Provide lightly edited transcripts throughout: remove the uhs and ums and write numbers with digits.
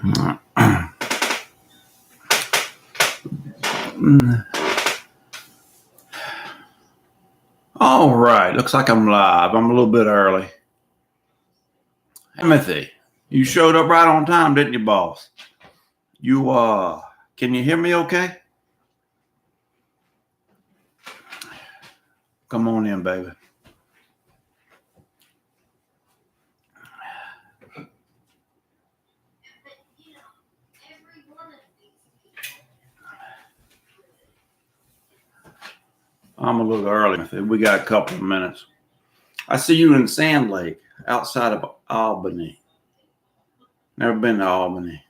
All right, looks like I'm live. I'm a little bit early. Timothy, you showed up right on time, didn't you, boss? You can you hear me okay? Come on in, baby. I'm a little early. We got a couple of minutes. I see you in Sand Lake, outside of Albany. Never been to Albany.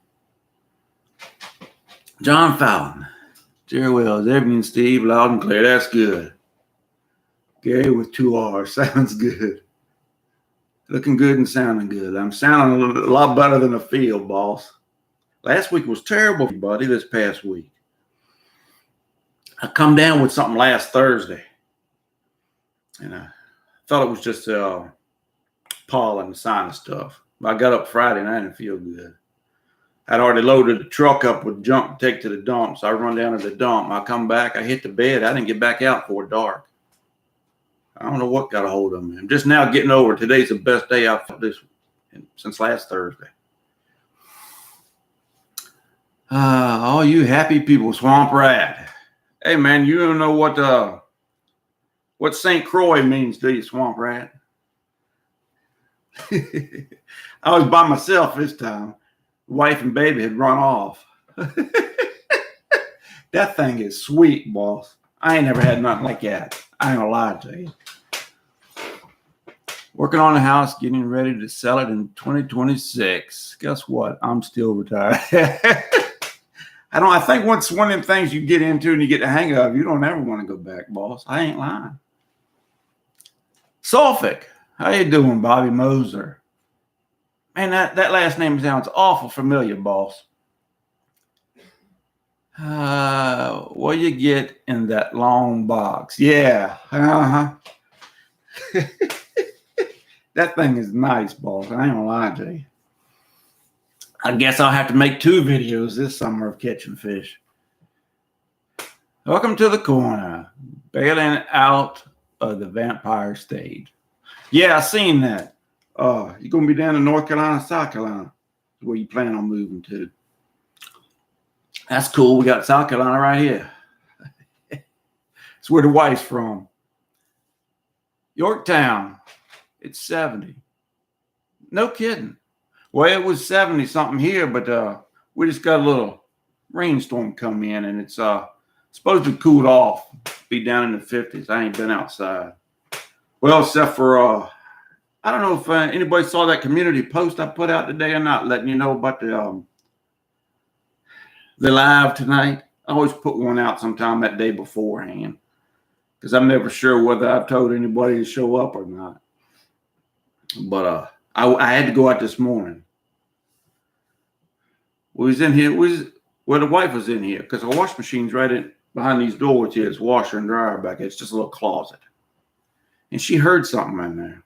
John Fallon. Jerry Wells, Evan, Steve, loud and clear. That's good. Gary with 2 R's. Sounds good. Looking good and sounding good. I'm sounding a lot better than I feel, boss. Last week was terrible, buddy, this past week. I come down with something last Thursday. And I thought it was just pollen and sinus stuff. I got up Friday and I didn't feel good. I'd already loaded the truck up with junk to take to the dump. So I run down to the dump. I come back. I hit the bed. I didn't get back out before dark. I don't know what got a hold of me. I'm just now getting over it. Today's the best day I've felt this since last Thursday. All you happy people, Swamp Rat. Hey, man, you don't know what St. Croix means, do you, Swamp Rat? I was by myself this time. Wife and baby had run off. That thing is sweet, boss. I ain't never had nothing like that. I ain't gonna lie to you. Working on the house, getting ready to sell it in 2026. Guess what? I'm still retired. I think once one of them things you get into and you get the hang of, you don't ever want to go back, boss. I ain't lying. Suffolk, how you doing, Bobby Moser? Man, that last name sounds awful familiar, boss. What you get in that long box? Yeah, That thing is nice, boss. I ain't gonna lie to you. I guess I'll have to make 2 videos this summer of catching fish. Welcome to the corner. Bailing out of the vampire stage. Yeah, I seen that. You're going to be down in North Carolina, South Carolina, where you plan on moving to. That's cool. We got South Carolina right here. It's where the wife's from. Yorktown. It's 70. No kidding. Well, it was 70 something here, but we just got a little rainstorm come in, and it's supposed to cool off, be down in the 50s. I ain't been outside. Well, except for I don't know if anybody saw that community post I put out today or not, letting you know about the live tonight. I always put one out sometime that day beforehand because I'm never sure whether I've told anybody to show up or not. But I had to go out this morning. We was in here. The wife was in here because our wash machine's right in behind these doors here. It's washer and dryer back there. It's just a little closet. And she heard something in there.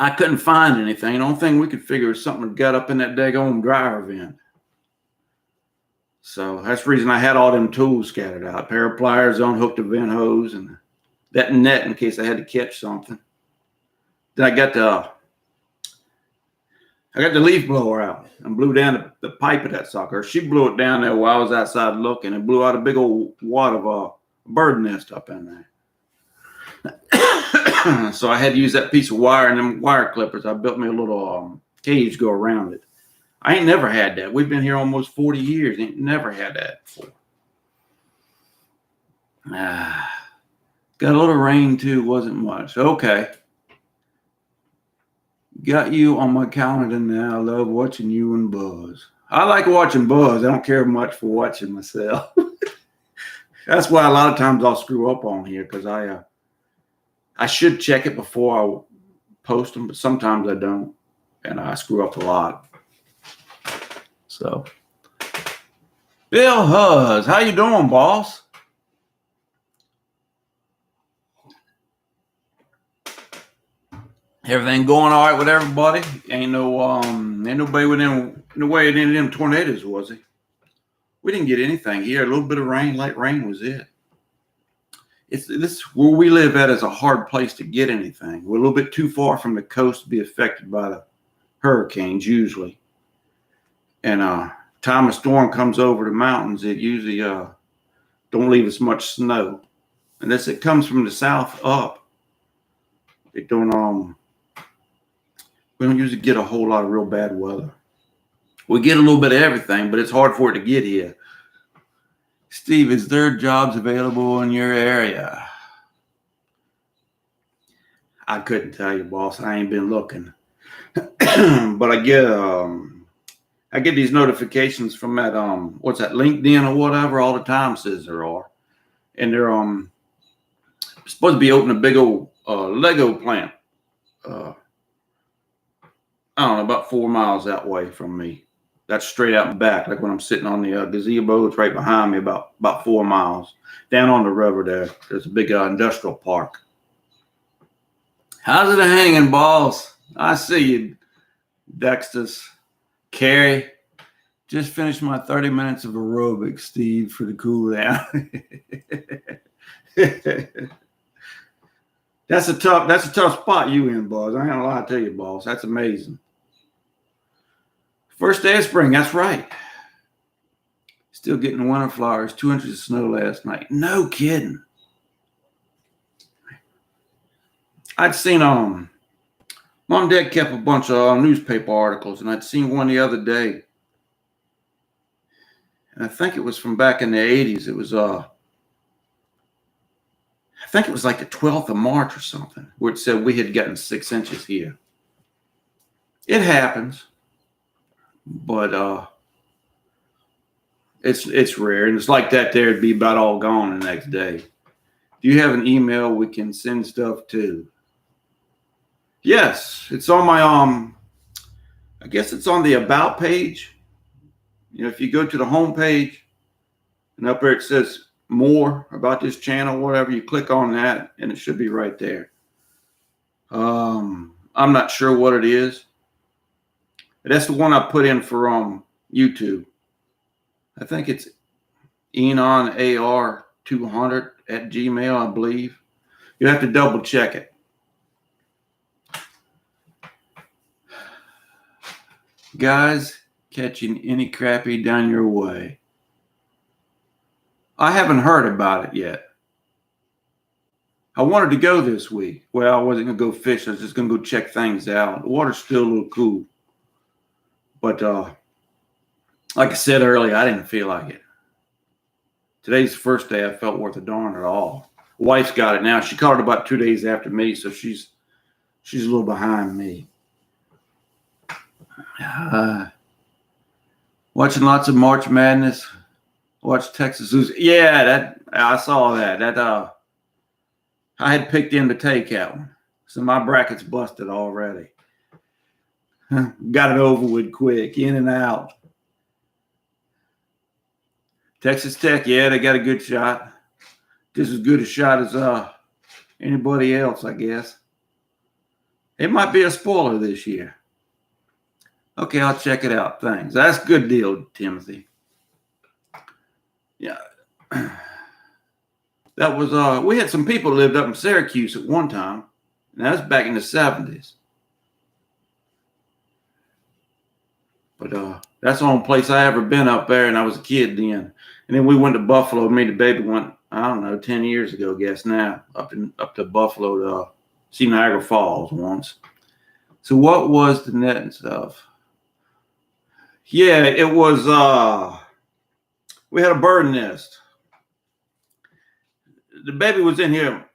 I couldn't find anything. The only thing we could figure is something got up in that daggone dryer vent. So that's the reason I had all them tools scattered out. A pair of pliers, unhooked the vent hose, and that net in case I had to catch something. Then I got the leaf blower out and blew down the pipe of that sucker. She blew it down there while I was outside looking and blew out a big old wad of a bird nest up in there. So I had to use that piece of wire and them wire clippers. I built me a little cage to go around it. I ain't never had that. We've been here almost 40 years. Ain't never had that before. Got a little rain too. Wasn't much. Okay. Got you on my calendar now. I love watching you and Buzz. I like watching Buzz. I don't care much for watching myself. That's why a lot of times I'll screw up on here because I should check it before I post them, but sometimes I don't, and I screw up a lot. So, Bill Huzz, how you doing, boss? Everything going all right with everybody? Ain't no Ain't nobody within the way of any of them tornadoes, was he? We didn't get anything here. A little bit of rain, light rain was it. This where we live at is a hard place to get anything. We're a little bit too far from the coast to be affected by the hurricanes usually. And time a storm comes over the mountains, it usually don't leave us much snow. Unless it comes from the south up, it don't we don't usually get a whole lot of real bad weather. We get a little bit of everything, but it's hard for it to get here. Steve, is there jobs available in your area? I couldn't tell you, boss. I ain't been looking. But I get these notifications from that what's that, LinkedIn or whatever, all the time says there are. And they're supposed to be opening a big old Lego plant. I don't know, about 4 miles that way from me. That's straight out and back. Like when I'm sitting on the gazebo, it's right behind me, about 4 miles. Down on the river there's a big industrial park. How's it hanging, boss? I see you, Dexter's. Carrie, just finished my 30 minutes of aerobics, Steve, for the cool down. That's a tough spot you in, boss. I ain't gonna lie to you, boss. That's amazing. First day of spring, that's right. Still getting winter flowers, 2 inches of snow last night. No kidding. I'd seen Mom and Dad kept a bunch of newspaper articles, and I'd seen one the other day. And I think it was from back in the 80s. It was I think it was like the 12th of March or something, where it said we had gotten 6 inches here. It happens. But it's rare, and it's like that there. It'd be about all gone the next day. Do you have an email we can send stuff to? Yes, it's on my I guess it's on the about page. You know, if you go to the home page and up there it says more about this channel, whatever, you click on that and it should be right there. I'm not sure what it is. That's the one I put in for YouTube. I think it's EnonAR200 at Gmail, I believe. You have to double check it. Guys, catching any crappie down your way? I haven't heard about it yet. I wanted to go this week. Well, I wasn't going to go fish. I was just going to go check things out. The water's still a little cool. But like I said earlier, I didn't feel like it. Today's the first day I felt worth a darn at all. Wife's got it now. She caught it about 2 days after me, so she's a little behind me. Watching lots of March Madness. Watch Texas lose. Yeah, I saw that. I had picked in to take that one, so my bracket's busted already. Got it over with quick, in and out. Texas Tech, yeah, they got a good shot. Just as good a shot as anybody else, I guess. It might be a spoiler this year. Okay, I'll check it out. Thanks. That's a good deal, Timothy. Yeah. That was we had some people lived up in Syracuse at one time, and that was back in the 70s. But that's the only place I ever been up there, and I was a kid then. And then we went to Buffalo. Me and the baby went, I don't know, 10 years ago, I guess now, up to Buffalo to see Niagara Falls once. So what was the net and stuff? Yeah, it was, we had a bird nest. The baby was in here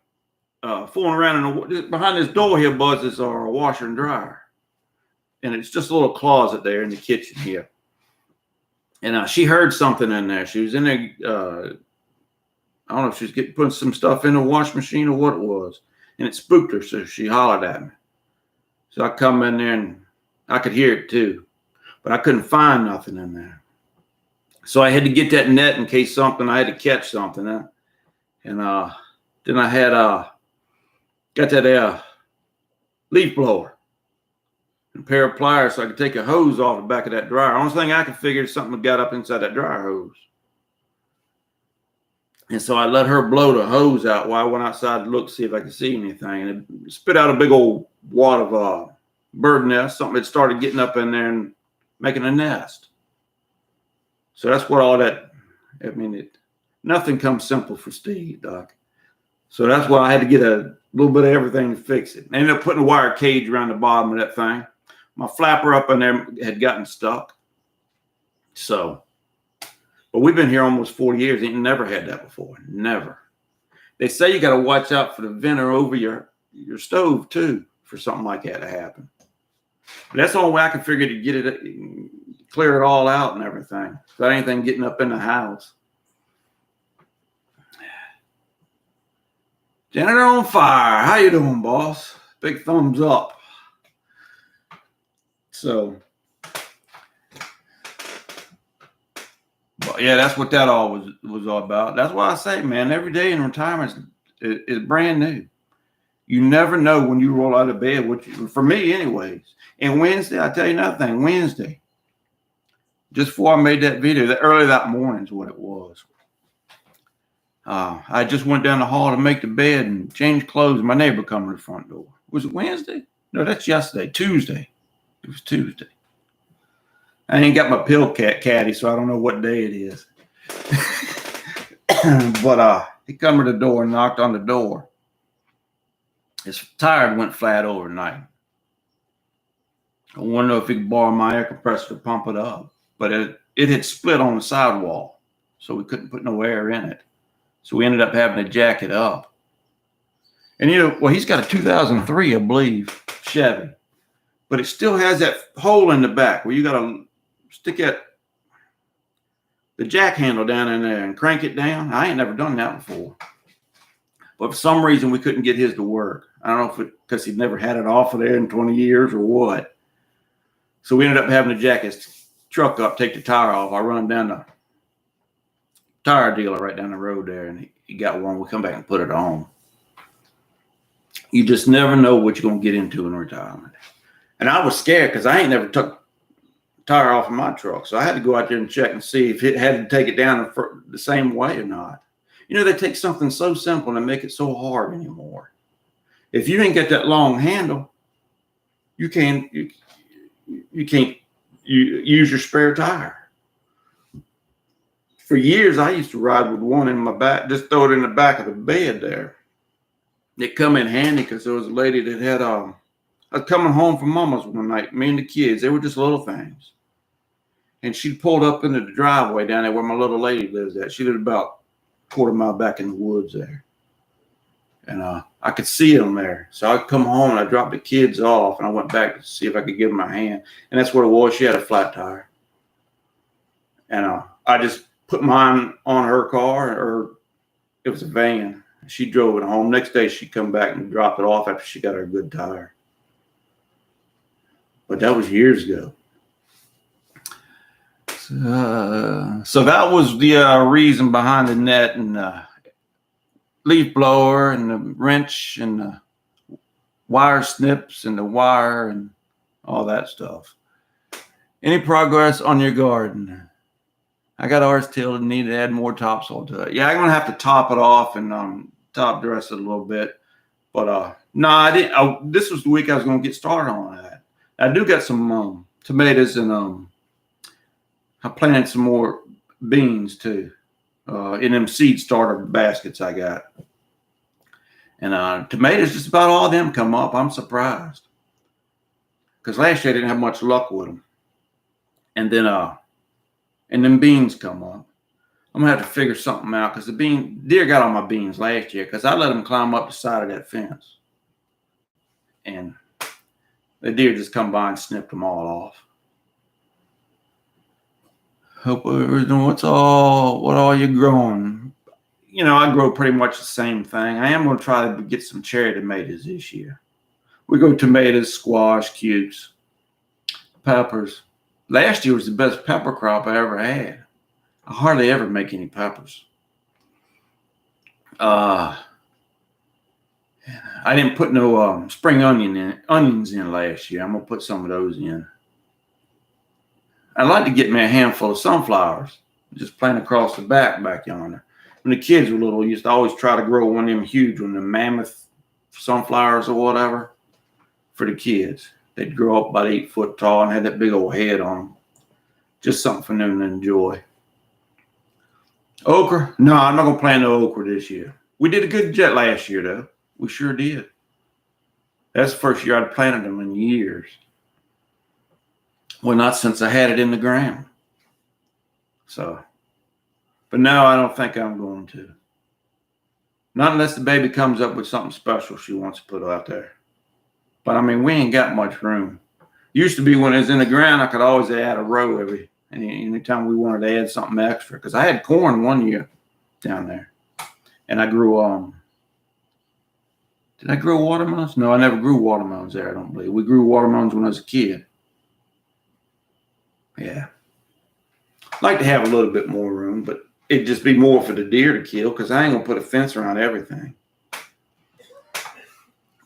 fooling around behind this door here, Buzz, is our washer and dryer. And it's just a little closet there in the kitchen here. And she heard something in there. She was in there, I don't know if she was putting some stuff in the wash machine or what it was. And it spooked her, so she hollered at me. So I come in there and I could hear it too. But I couldn't find nothing in there. So I had to get that net in case I had to catch something. And then I had got that leaf blower. and a pair of pliers so I could take a hose off the back of that dryer. Only thing I could figure is something got up inside that dryer hose. And so I let her blow the hose out while I went outside to look to see if I could see anything. And it spit out a big old wad of bird nest, something that started getting up in there and making a nest. So that's what all that, I mean, nothing comes simple for Steve, Doc. So that's why I had to get a little bit of everything to fix it. I ended up putting a wire cage around the bottom of that thing. My flapper up in there had gotten stuck. So, but we've been here almost 40 years. Ain't never had that before. Never. They say you got to watch out for the venter over your stove too for something like that to happen. But that's the only way I can figure to get it, clear it all out and everything. Without anything getting up in the house. Janitor on fire. How you doing, boss? Big thumbs up. So, but yeah, that's what that all was all about. That's why I say, man, every day in retirement is brand new. You never know when you roll out of bed, for me anyways. And Wednesday, I tell you another thing, Wednesday, just before I made that video, early that morning is what it was. I just went down the hall to make the bed and change clothes. My neighbor come to the front door. Was it Wednesday? No, that's yesterday. Tuesday. It was Tuesday. I ain't got my pill caddy, so I don't know what day it is. But he come to the door and knocked on the door. His tire went flat overnight. I want to know if he could borrow my air compressor to pump it up. But it had split on the sidewall, so we couldn't put no air in it. So we ended up having to jack it up. And, he's got a 2003, I believe, Chevy. But it still has that hole in the back where you got to stick the jack handle down in there and crank it down. I ain't never done that before. But for some reason, we couldn't get his to work. I don't know if because he'd never had it off of there in 20 years or what. So we ended up having to jack his truck up, take the tire off. I run down the tire dealer right down the road there, and he got one. We come back and put it on. You just never know what you're going to get into in retirement. And I was scared because I ain't never took tire off of my truck. So I had to go out there and check and see if it had to take it down the same way or not. They take something so simple and make it so hard anymore. If you ain't got that long handle, you can't use your spare tire. For years, I used to ride with one in my back, just throw it in the back of the bed there. It come in handy because there was a lady that had, I was coming home from mama's one night, me and the kids, they were just little things. And she pulled up into the driveway down there where my little lady lives at. She lived about a quarter mile back in the woods there. And I could see them there. So I come home and I dropped the kids off and I went back to see if I could give them a hand. And that's what it was. She had a flat tire. And I just put mine on her car, or it was a van. She drove it home. Next day, she'd come back and drop it off after she got her good tire. But that was years ago. So that was the reason behind the net and leaf blower and the wrench and the wire snips and the wire and all that stuff. Any progress on your garden? I got ours tilled and need to add more topsoil to it. Yeah, I'm going to have to top it off and top dress it a little bit. But no, I didn't. This was the week I was going to get started on that. I do got some tomatoes and I planted some more beans too in them seed starter baskets I got. And tomatoes, just about all of them come up. I'm surprised. Because last year I didn't have much luck with them. And then beans come up. I'm going to have to figure something out because the deer got on my beans last year because I let them climb up the side of that fence. And the deer just come by and snipped them all off. Hope what all you growing? I grow pretty much the same thing. I am going to try to get some cherry tomatoes this year. We grow tomatoes, squash, cukes, peppers. Last year was the best pepper crop I ever had. I hardly ever make any peppers. I didn't put no spring onions in last year. I'm gonna put some of those in. I'd like to get me a handful of sunflowers, just plant across the back yonder. When the kids were little, we used to always try to grow one of them huge one, the mammoth sunflowers or whatever, for the kids. They'd grow up about 8 foot tall and had that big old head on them. Just something for them to enjoy. Okra? No, I'm not gonna plant no okra this year. We did a good jet last year though. We sure did. That's the first year I'd planted them in years. Well, not since I had it in the ground. So, but no, I don't think I'm going to. Not unless the baby comes up with something special she wants to put out there. But I mean, we ain't got much room. Used to be when it was in the ground, I could always add a row anytime we wanted to add something extra. Because I had corn one year down there, and I grew Did I grow watermelons? No, I never grew watermelons there. I don't believe we grew watermelons when I was a kid. Yeah, I'd like to have a little bit more room, but it'd just be more for the deer to kill because I ain't gonna put a fence around everything.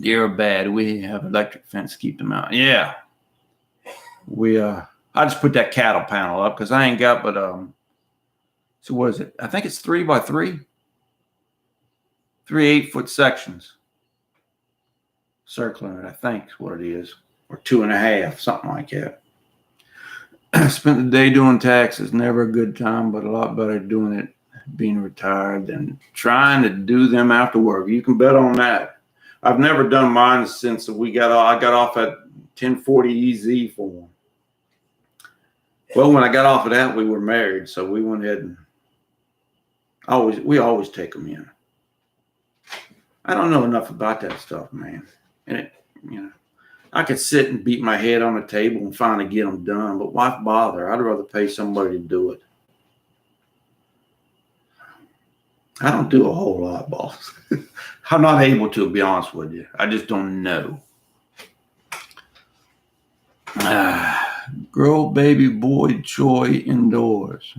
Deer are bad. We have electric fence to keep them out. Yeah. I just put that cattle panel up because I ain't got but so what is it? I think it's 3 by 3. 3 8-foot sections. Circling it, I think is what it is. Or 2.5, something like that. Spent the day doing taxes. Never a good time, but a lot better doing it being retired than trying to do them after work. You can bet on that. I've never done mine since I got off at 1040 EZ for them. Well, when I got off of that, we were married, so we went ahead and we always take them in. I don't know enough about that stuff, man. And I could sit and beat my head on the table and finally get them done, but why bother? I'd rather pay somebody to do it. I don't do a whole lot, boss. I'm not able to be honest with you. I just don't know. Grow baby boy joy indoors.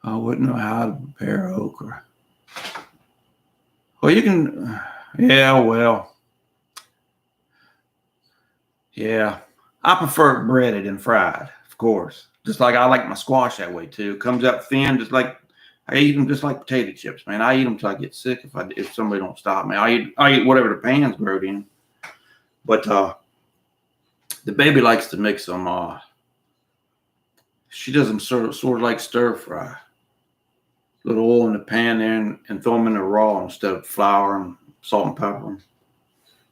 I wouldn't know how to prepare okra. Well, you can, yeah. I prefer it breaded and fried, of course. Just like I like my squash that way too. It comes out thin, just like I eat them just like potato chips, man. I eat them till I get sick if somebody don't stop me. I eat whatever the pan's growed in. But the baby likes to mix them. She does them sort of like stir fry. Little oil in the pan there and throw them in the raw instead of flour and salt and pepper them.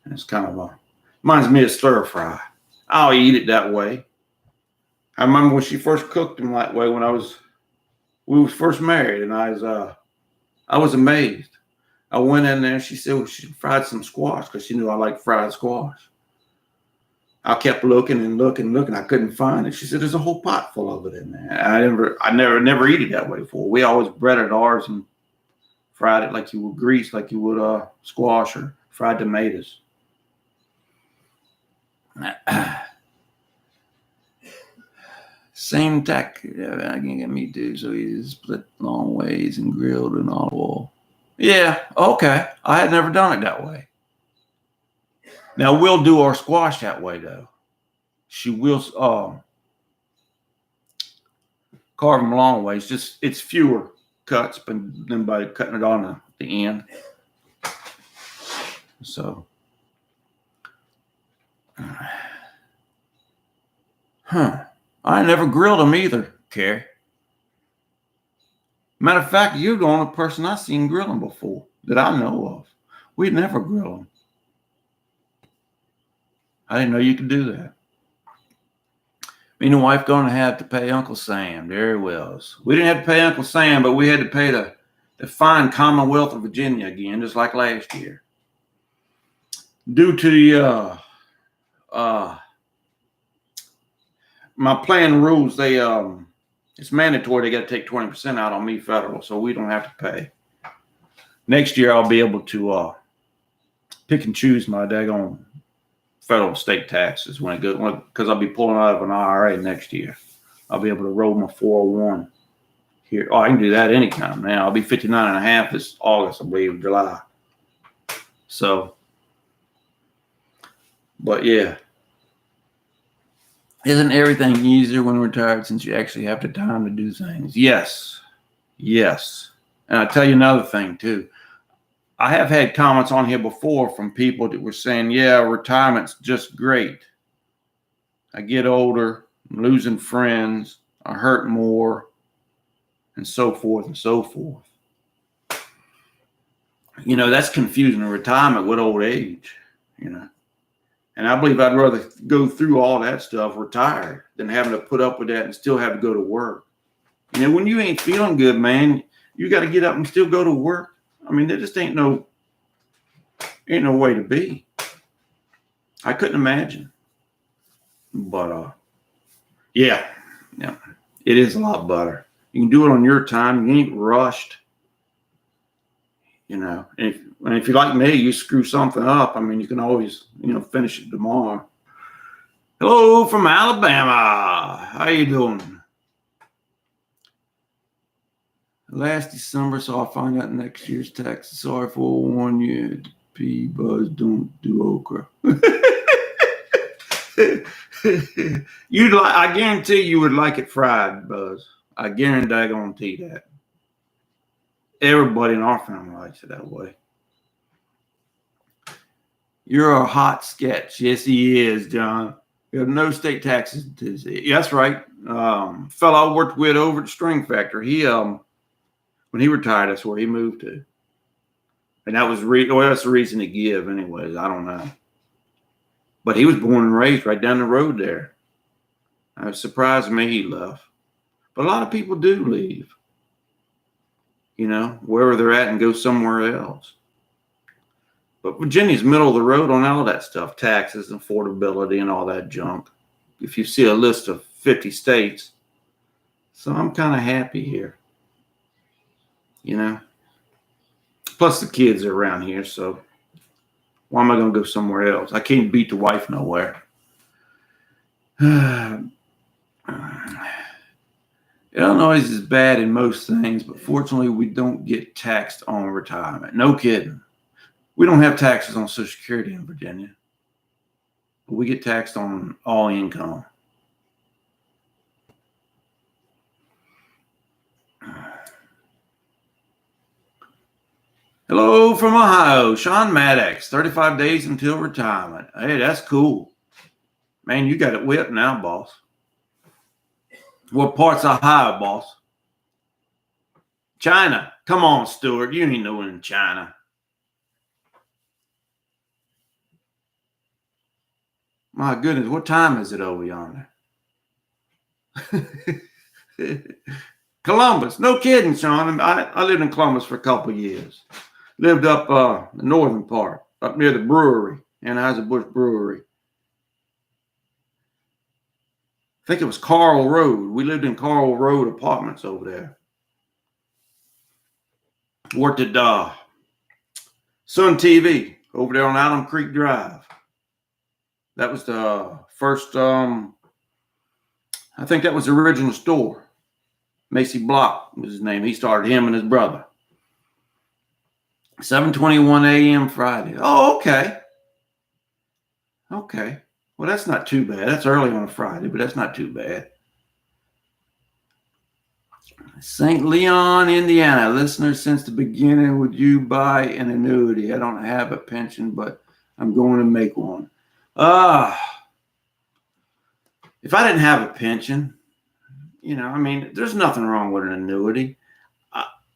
And it's kind of reminds me of stir fry. I'll eat it that way. I remember when she first cooked them that way when we was first married, and I was amazed. I went in there. She said she fried some squash because she knew I liked fried squash. I kept looking and looking. I couldn't find it. She said, "There's a whole pot full of it in there." I never eat it that way before. We always breaded ours and fried it like you would grease, like you would squash or fried tomatoes. Same tack. I can get me too. So he's split long ways and grilled in olive oil. Yeah, okay. I had never done it that way. Now we'll do our squash that way though. She will carve them long ways. It's fewer cuts than by cutting it on the end. So, I never grilled them either, Carrie. Matter of fact, you're the only person I've seen grill them before that I know of. We'd never grill them. I didn't know you could do that. Me and the wife going to have to pay Uncle Sam. There he was. We didn't have to pay Uncle Sam, but we had to pay the fine Commonwealth of Virginia again, just like last year. Due to the my plan rules, it's mandatory. They got to take 20% out on me federal, so we don't have to pay. Next year, I'll be able to pick and choose my daggone federal and state taxes when it goes, because I'll be pulling out of an IRA next year. I'll be able to roll my 401 here. Oh, I can do that anytime now. I'll be 59 and a half this August, I believe, July. So, but yeah. Isn't everything easier when retired since you actually have the time to do things? Yes. Yes. And I'll tell you another thing too. I have had comments on here before from people that were saying, yeah, retirement's just great. I get older, I'm losing friends, I hurt more, and so forth and so forth. You know, that's confusing retirement with old age, you know. And I believe I'd rather go through all that stuff retired than having to put up with that and still have to go to work. You know, when you ain't feeling good, man, you got to get up and still go to work. I mean, there just ain't no way to be. I couldn't imagine. But yeah, it is a lot better. You can do it on your time. You ain't rushed. You know, and if you're like me, you screw something up. I mean, you can always, finish it tomorrow. Hello from Alabama. How you doing? Last December, so I'll find out next year's tax. Sorry for warning you. Buzz, don't do okra. I guarantee you would like it fried, Buzz. I guarantee that. Everybody in our family likes it that way. You're a hot sketch. Yes, he is, John. You have no state taxes. That's right. Fellow I worked with over at the String Factory. He when he retired, that's where he moved to. And that was that's the reason to give, anyways. I don't know. But he was born and raised right down the road there. It was surprised me he left. But a lot of people do leave, wherever they're at and go somewhere else. But Virginia's middle of the road on all that stuff, taxes, affordability, and all that junk. If you see a list of 50 states. So I'm kind of happy here, Plus the kids are around here, so why am I going to go somewhere else? I can't beat the wife nowhere. Illinois is bad in most things, but fortunately we don't get taxed on retirement. No kidding. We don't have taxes on Social Security in Virginia, but we get taxed on all income. Hello from Ohio, Sean Maddox, 35 days until retirement. Hey, that's cool. Man, you got it whipped now, boss. What part's Ohio, boss? China. Come on, Stuart. You ain't knowing in China. My goodness, what time is it over yonder? Columbus. No kidding, Sean. I lived in Columbus for a couple of years. Lived up the northern part, up near the brewery, Anheuser-Busch Brewery. I think it was Carl Road. We lived in Carl Road apartments over there. Worked at Sun TV over there on Alum Creek Drive. That was the first, I think that was the original store. Macy Block was his name. He started, him and his brother. 7:21 a.m. Friday. Oh, okay. Okay. Well, that's not too bad. That's early on a Friday, but that's not too bad. St. Leon, Indiana. Listener, since the beginning, would you buy an annuity? I don't have a pension, but I'm going to make one. If I didn't have a pension, there's nothing wrong with an annuity.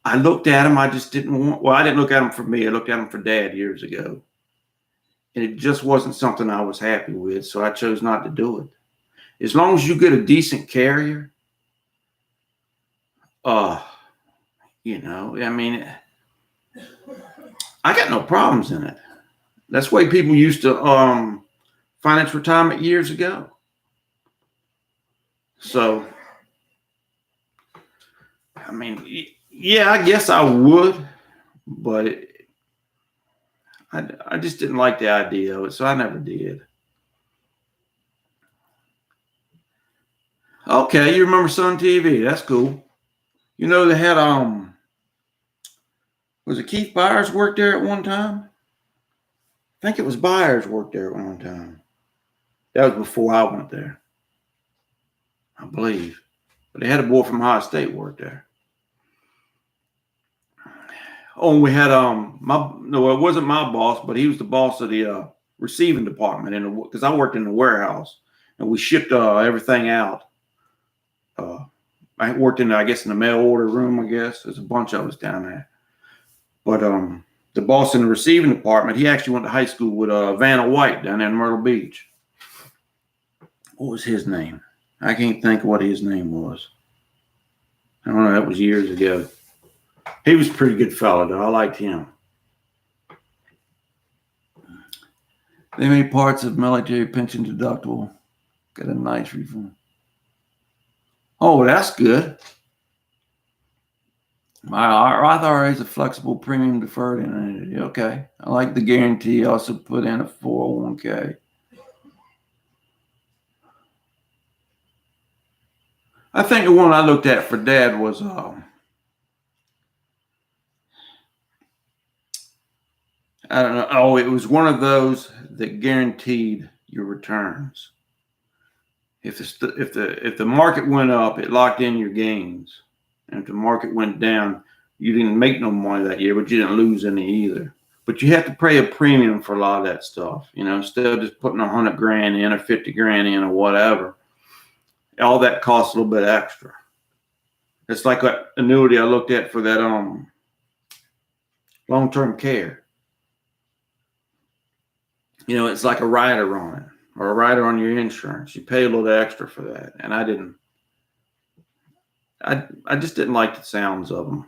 I looked at them. I just didn't want, I didn't look at them for me. I looked at them for Dad years ago. And it just wasn't something I was happy with. So I chose not to do it. As long as you get a decent carrier, I got no problems in it. That's the way people used to finance retirement years ago. So, yeah, I guess I would, but I just didn't like the idea of it, so I never did. Okay, you remember Sun TV? That's cool. They had was it Keith Byers worked there at one time? think it was Byers worked there at one time. That was before I went there, I believe. But they had a boy from Ohio State work there. Oh, and we had no, it wasn't my boss, but he was the boss of the receiving department because I worked in the warehouse and we shipped everything out. I worked in the mail order room. I guess there's a bunch of us down there. But the boss in the receiving department, he actually went to high school with Vanna White down there in Myrtle Beach. What was his name? I can't think of what his name was. I don't know. That was years ago. He was a pretty good fellow, though. I liked him. They made parts of military pension deductible. Got a nice refund. Oh, that's good. My Roth IRA is a flexible premium deferred annuity. Okay. I like the guarantee. Also put in a 401k. I think the one I looked at for Dad was I don't know. Oh, it was one of those that guaranteed your returns. If the market went up, it locked in your gains. And if the market went down, you didn't make no money that year, but you didn't lose any either. But you have to pay a premium for a lot of that stuff. Instead of just putting $100,000 in or $50,000 in or whatever, all that costs a little bit extra. It's like that annuity I looked at for that long-term care. It's like a rider on it or a rider on your insurance. You pay a little extra for that. And I didn't. I just didn't like the sounds of them.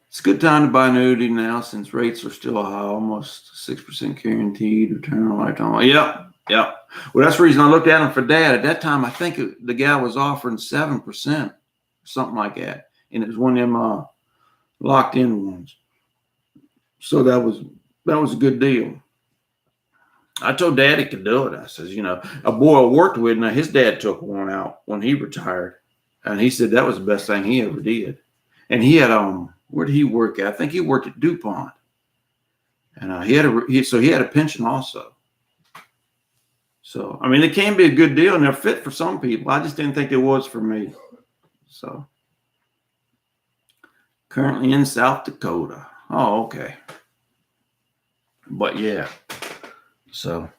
It's a good time to buy annuity now since rates are still high, almost 6% guaranteed return on lifetime. Yep. Well, that's the reason I looked at them for Dad. At that time, I think the guy was offering 7%, something like that. And it was one of them locked in ones. So that was a good deal. I told Dad he could do it. I says, a boy I worked with, now his dad took one out when he retired. And he said that was the best thing he ever did. And he had, where did he work at? I think he worked at DuPont. And he had a pension also. So, it can be a good deal and they're fit for some people. I just didn't think it was for me. So, currently in South Dakota. Oh, okay. But yeah. So.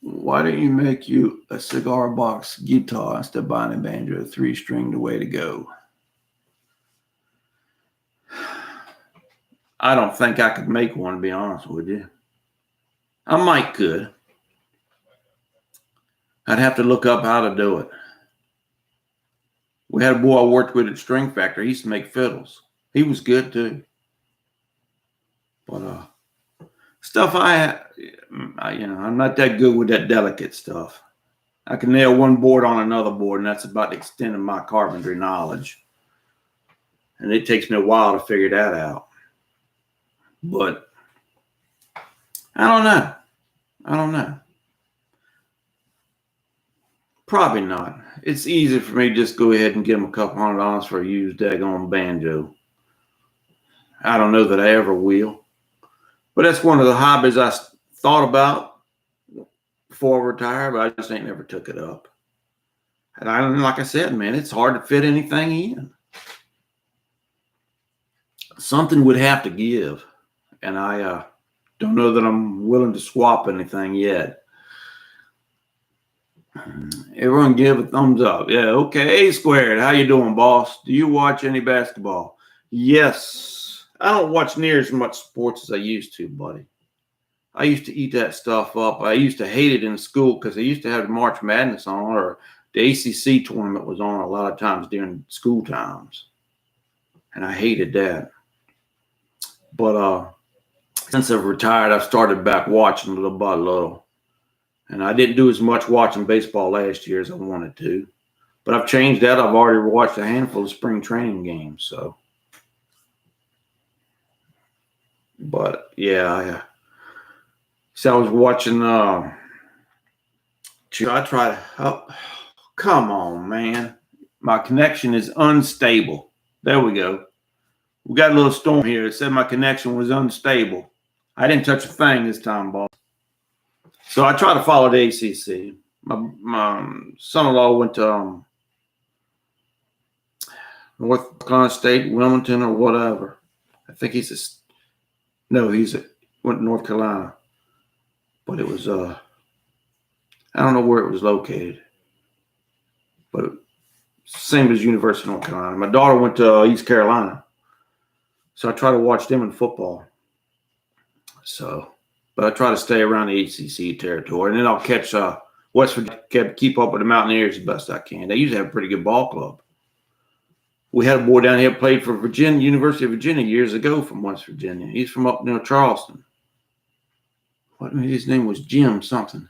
Why don't you make you a cigar box guitar instead of buying a banjo, 3-string, the way to go? I don't think I could make one, to be honest with you. I might could. I'd have to look up how to do it. We had a boy I worked with at String Factory. He used to make fiddles. He was good too. But stuff I'm not that good with that delicate stuff. I can nail one board on another board, and that's about the extent of my carpentry knowledge. And it takes me a while to figure that out. But I don't know. Probably not. It's easy for me to just go ahead and give them a couple $100 for a used daggone banjo. I don't know that I ever will. But that's one of the hobbies I thought about before I retired, but I just ain't never took it up. And like I said, man, it's hard to fit anything in. Something would have to give. And I don't know that I'm willing to swap anything yet. Everyone give a thumbs up. Yeah, okay. A squared. How you doing, boss? Do you watch any basketball? Yes. I don't watch near as much sports as I used to, buddy. I used to eat that stuff up. I used to hate it in school because they used to have March Madness on, or the ACC tournament was on a lot of times during school times. And I hated that. But since I've retired, I've started back watching little by little. And I didn't do as much watching baseball last year as I wanted to. But I've changed that. I've already watched a handful of spring training games. So, but yeah, I was watching I try to. Oh, come on, man. My connection is unstable. There we go. We got a little storm here. It said my connection was unstable. I didn't touch a thing this time, boss. So I try to follow the ACC. My son-in-law went to North Carolina State, Wilmington, or whatever. I think he's went to North Carolina, but it was I don't know where it was located, but same as University of North Carolina. My daughter went to East Carolina, so I try to watch them in football. So, but I try to stay around the ACC territory, and then I'll catch West Virginia, keep up with the Mountaineers as best I can. They usually have a pretty good ball club. We had a boy down here played for Virginia, University of Virginia years ago from West Virginia. He's from up near Charleston. His name was Jim something.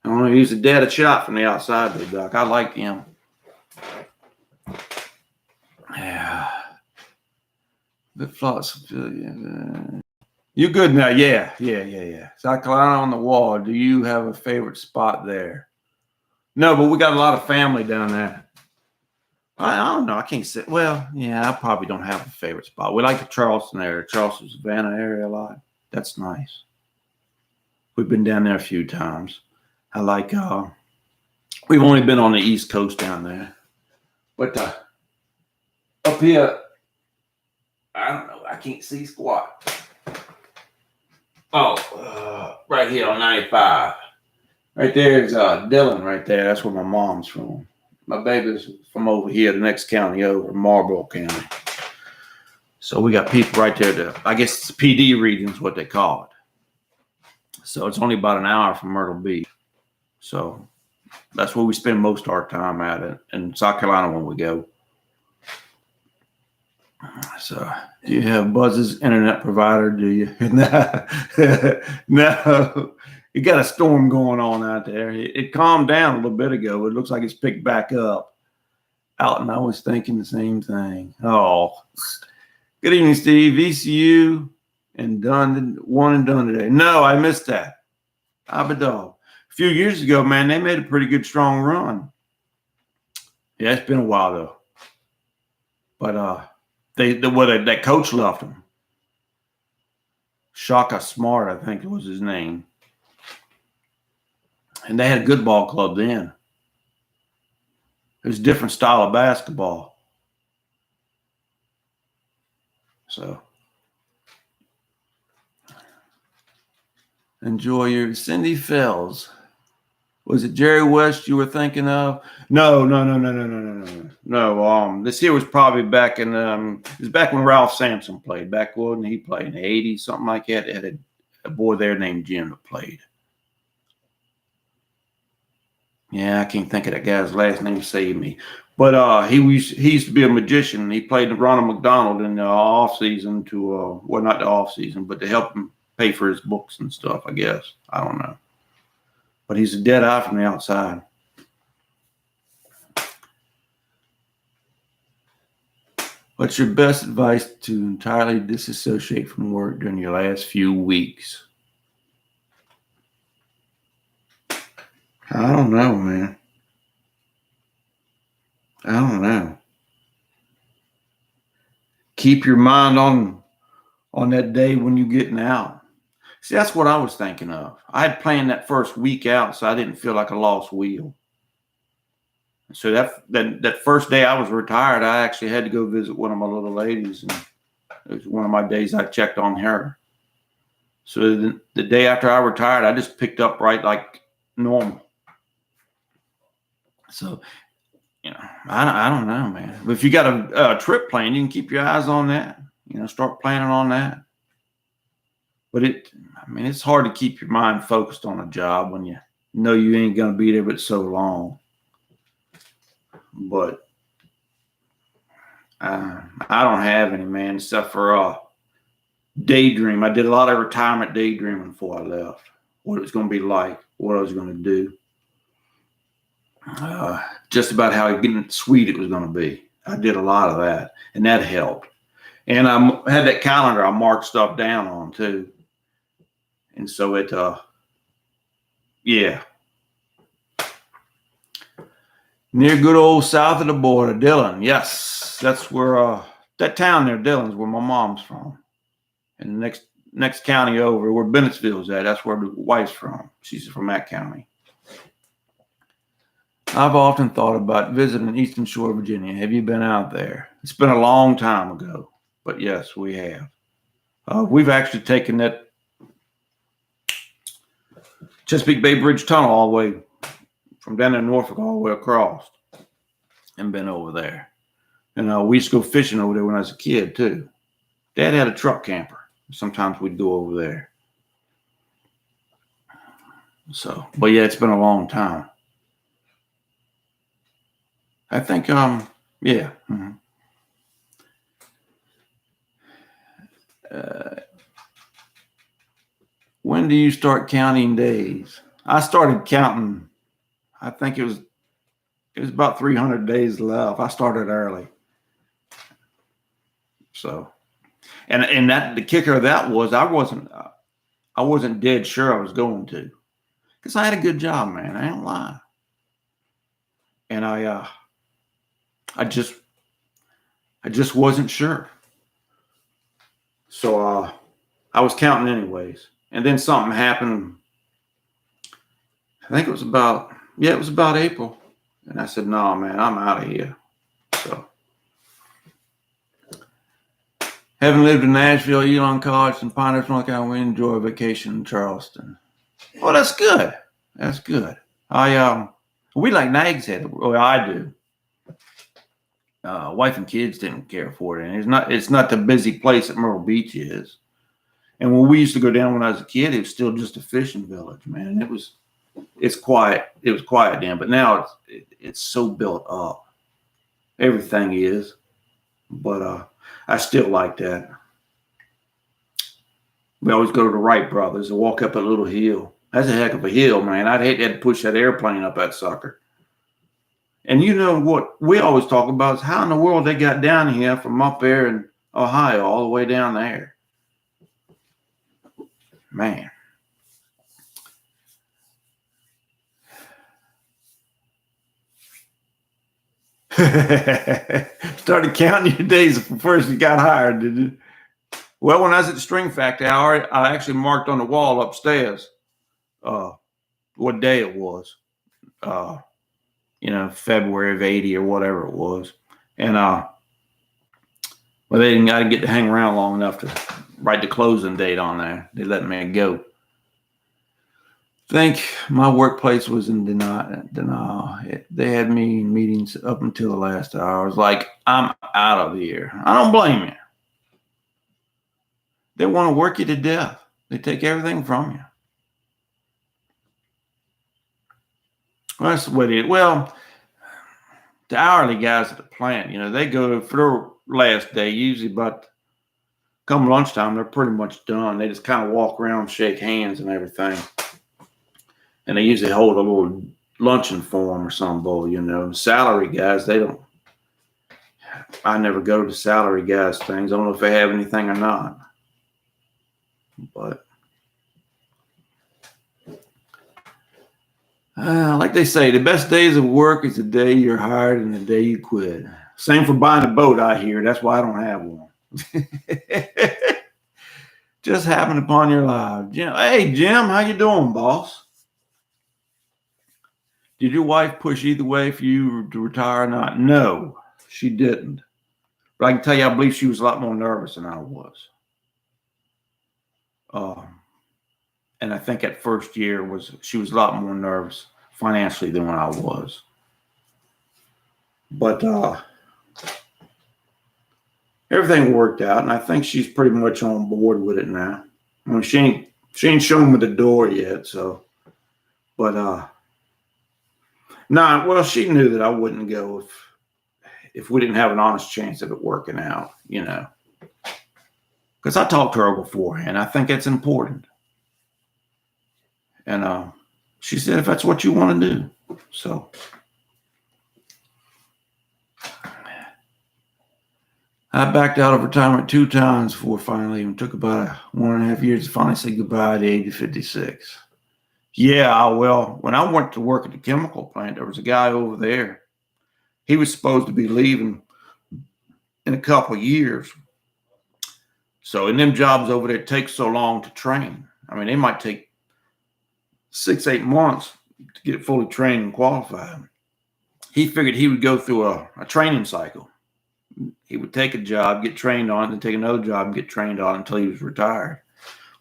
I don't know. He was a dead shot from the outside, though, Doc. I liked him. Yeah. The flots. You good now? Yeah. South Carolina on the wall. Do you have a favorite spot there? No, but we got a lot of family down there. I don't know. I can't say. Well, yeah, I probably don't have a favorite spot. We like the Charleston area, Charleston, Savannah area a lot. That's nice. We've been down there a few times. I like. We've only been on the East Coast down there, but up here, I don't know. I can't see squat. Oh, right here on 95. Right there is Dillon. Right there. That's where my mom's from. My baby's from over here, the next county over, Marlboro County. So we got people right there. I guess it's PD region is what they call it. So it's only about an hour from Myrtle Beach. So that's where we spend most of our time at in South Carolina when we go. So do you have Buzz's internet provider? Do you? No. You got a storm going on out there. It calmed down a little bit ago. It looks like it's picked back up. Alton, I was thinking the same thing. Oh, good evening, Steve. ECU and done, one and done today. No, I missed that. Abadal. A few years ago, man, they made a pretty good, strong run. Yeah, it's been a while though. But that coach left them. Shaka Smart, I think was his name. And they had a good ball club then. It was a different style of basketball. So enjoy your Cindy Fells. Was it Jerry West you were thinking of? No. This here was probably back in it was back when Ralph Sampson played. Back when he played in the 80s, something like that. They had a boy there named Jim that played. Yeah, I can't think of that guy's last name. Save me. But he used to be a magician. He played Ronald McDonald in the off season to well, not the off season, but to help him pay for his books and stuff. I guess I don't know. But he's a dead eye from the outside. What's your best advice to entirely disassociate from work during your last few weeks? I don't know, man. I don't know. Keep your mind on that day when you're getting out. See, that's what I was thinking of. I had planned that first week out so I didn't feel like a lost wheel. So that first day I was retired, I actually had to go visit one of my little ladies, and it was one of my days I checked on her. So the day after I retired, I just picked up right like normal. So, you know, I don't know, man. But if you got a trip planned, you can keep your eyes on that. You know, start planning on that. But it's hard to keep your mind focused on a job when you know you ain't going to be there but so long. But I don't have any, man, except for daydream. I did a lot of retirement daydreaming before I left. What it was going to be like, what I was going to do. Just about how getting sweet it was going to be. I did a lot of that, and that helped. And I had that calendar I marked stuff down on too. And so yeah. Near good old south of the border, Dillon. Yes, that's where that town there, Dillon's where my mom's from. And the next county over, where Bennettsville's at, that's where the wife's from. She's from that county. I've often thought about visiting Eastern Shore, Virginia. Have you been out there? It's been a long time ago, but yes, we have. We've actually taken that Chesapeake Bay Bridge Tunnel all the way from down in Norfolk all the way across and been over there. And we used to go fishing over there when I was a kid too. Dad had a truck camper. Sometimes we'd go over there. So, but yeah, it's been a long time. I think, yeah. Mm-hmm. When do you start counting days? I started counting. I think it was about 300 days left. I started early. So, and that the kicker of that was I wasn't dead sure I was going to, because I had a good job, man. I ain't lie. And I just wasn't sure. So I was counting anyways. And then something happened. I think it was about April. And I said, no, man, I'm out of here. So having lived in Nashville, Elon College, and Pinehurst, North Carolina, we enjoy a vacation in Charleston. Well, that's good. That's good. We like Nags Head. Well, I do. Wife and kids didn't care for it, and it's not the busy place that Myrtle Beach is. And when we used to go down when I was a kid, it was still just a fishing village, man. It's quiet. It was quiet then, but now it's so built up. Everything is, but I still like that. We always go to the Wright brothers and walk up a little hill. That's a heck of a hill, man. I'd hate to have to push that airplane up that sucker. And you know what we always talk about is how in the world they got down here from up there in Ohio all the way down there. Man. Started counting your days first you got hired, did you? Well, when I was at the string factory, I actually marked on the wall upstairs what day it was. February of 80 or whatever it was. And I didn't get to hang around long enough to write the closing date on there. They let me go. I think my workplace was in denial. They had me in meetings up until the last hour. I was like, I'm out of here. I don't blame you. They want to work you to death. They take everything from you. Well, that's the way it is. Well, the hourly guys at the plant, they go for their last day, usually about come lunchtime, they're pretty much done. They just kind of walk around, shake hands and everything. And they usually hold a little luncheon for them or something, Salary guys, I never go to salary guys things. I don't know if they have anything or not. But like they say, the best days of work is the day you're hired and the day you quit. Same for buying a boat, I hear. That's why I don't have one. Just happened upon your life. Hey, Jim, how you doing, boss? Did your wife push either way for you to retire or not? No, she didn't. But I can tell you, I believe she was a lot more nervous than I was. And I think that first year she was a lot more nervous financially than when I was. But everything worked out, and I think she's pretty much on board with it now. I mean, she ain't shown me the door yet, so. But well, she knew that I wouldn't go if we didn't have an honest chance of it working out, Because I talked to her beforehand. I think that's important. And she said, if that's what you want to do. So I backed out of retirement 2 times before finally even took about 1.5 years to finally say goodbye at the age of 56. Yeah, well, when I went to work at the chemical plant, there was a guy over there. He was supposed to be leaving in a couple of years. So in them jobs over there take so long to train. I mean, they might take 6-8 months to get fully trained and qualified. He figured he would go through a training cycle. He would take a job, get trained on it, then take another job and get trained on it until he was retired.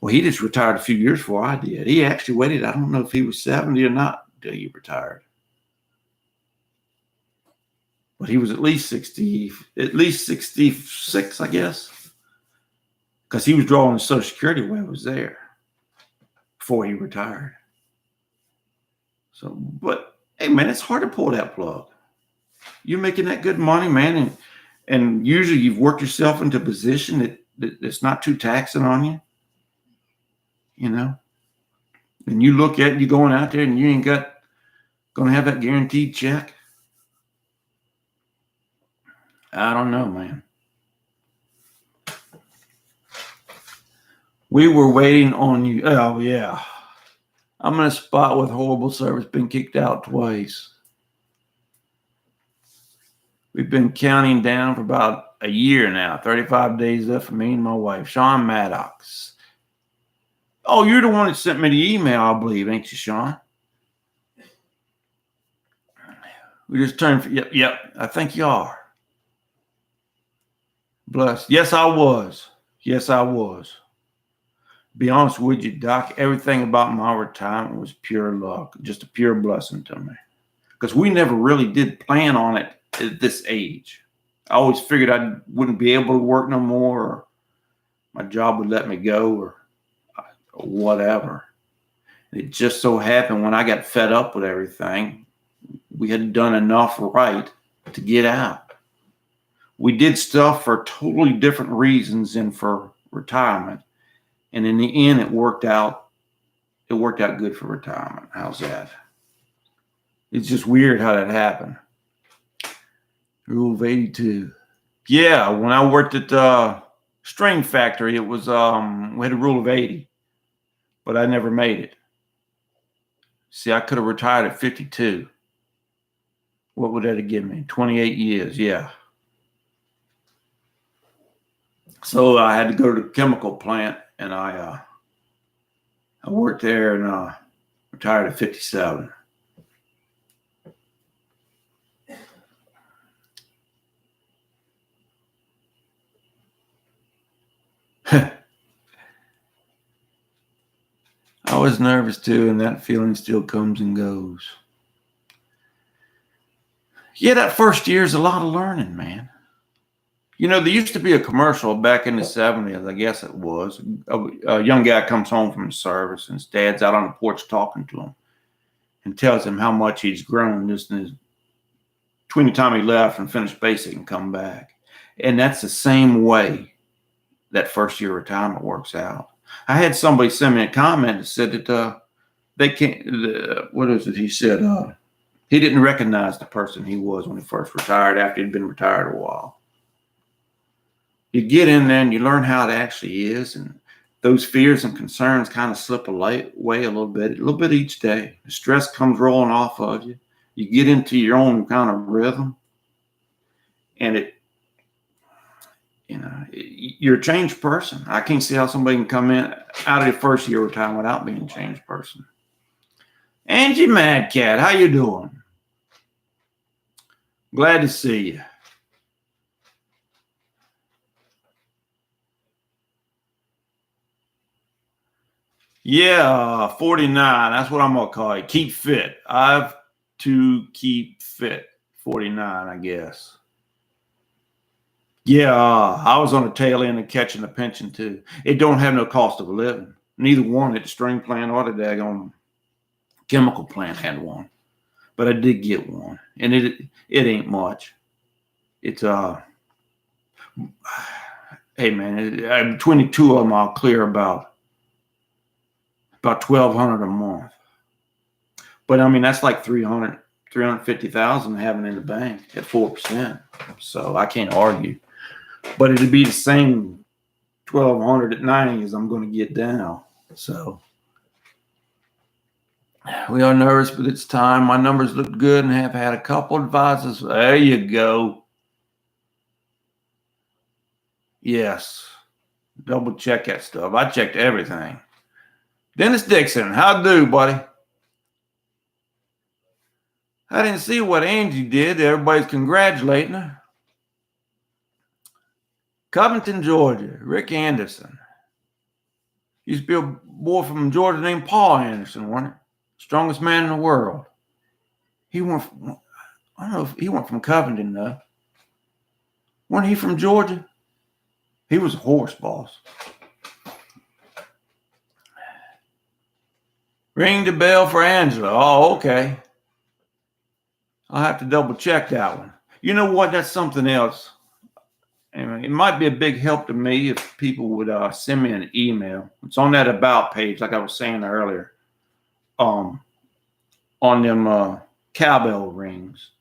Well, he just retired a few years before I did. He actually waited, I don't know if he was 70 or not until he retired. But he was at least 66, I guess, because he was drawing the Social Security when I was there before he retired. So, but hey, man, it's hard to pull that plug. You're making that good money, man, and usually you've worked yourself into a position that's not too taxing on you, you know. And you look at it, you're going out there and you ain't going to have that guaranteed check. I don't know, man. We were waiting on you. Oh, yeah. I'm in a spot with horrible service, been kicked out twice. We've been counting down for about a year now. 35 days left for me and my wife, Sean Maddox. Oh, you're the one that sent me the email, I believe, ain't you, Sean? We just turned for, yep, I think you are. Blessed. Yes, I was. Be honest with you, Doc, everything about my retirement was pure luck, just a pure blessing to me. Because we never really did plan on it at this age. I always figured I wouldn't be able to work no more, or my job would let me go, or whatever. It just so happened when I got fed up with everything, we had done enough right to get out. We did stuff for totally different reasons than for retirement. And in the end, it worked out. It worked out good for retirement. How's that? It's just weird how that happened. Rule of 82. Yeah, when I worked at the string factory, it was we had a rule of 80, but I never made it. See, I could have retired at 52. What would that have given me? 28 years, yeah. So I had to go to the chemical plant, and I worked there and retired at 57. I was nervous too, and that feeling still comes and goes. Yeah, that first year is a lot of learning, man. You know, there used to be a commercial back in the 70s, I guess it was. A young guy comes home from his service, and his dad's out on the porch talking to him and tells him how much he's grown just between the time he left and finished basic and come back. And that's the same way that first year retirement works out. I had somebody send me a comment that said that they can't, what is it? He said he didn't recognize the person he was when he first retired after he'd been retired a while. You get in there and you learn how it actually is, and those fears and concerns kind of slip away a little bit each day. The stress comes rolling off of you. You get into your own kind of rhythm, and you're a changed person. I can't see how somebody can come in out of the first year of retirement without being a changed person. Angie Mad Cat, how you doing? Glad to see you. Yeah, 49. That's what I'm going to call it. Keep fit. I have to keep fit. 49, I guess. Yeah, I was on the tail end of catching a pension too. It don't have no cost of living. Neither one at the string plant or the daggone chemical plant had one. But I did get one. And it ain't much. It's hey man, between the two of them, I'll clear about $1,200 a month. But I mean, that's like 350,000 having in the bank at 4%. So I can't argue. But it'd be the same 1,200 at 90 as I'm going to get down. So We are nervous, but it's time. My numbers look good and have had a couple advisors. There you go. Yes. Double check that stuff. I checked everything. Dennis Dixon, how do, buddy? I didn't see what Angie did. Everybody's congratulating her. Covington, Georgia. Rick Anderson. Used to be a boy from Georgia named Paul Anderson, wasn't it? Strongest man in the world. He went from, I don't know if he went from Covington, though. Wasn't he from Georgia? He was a horse boss. Ring the bell for Angela. Oh, okay. I'll have to double check that one. You know what? That's something else. Anyway, it might be a big help to me if people would send me an email. It's on that about page, like I was saying earlier, on them cowbell rings.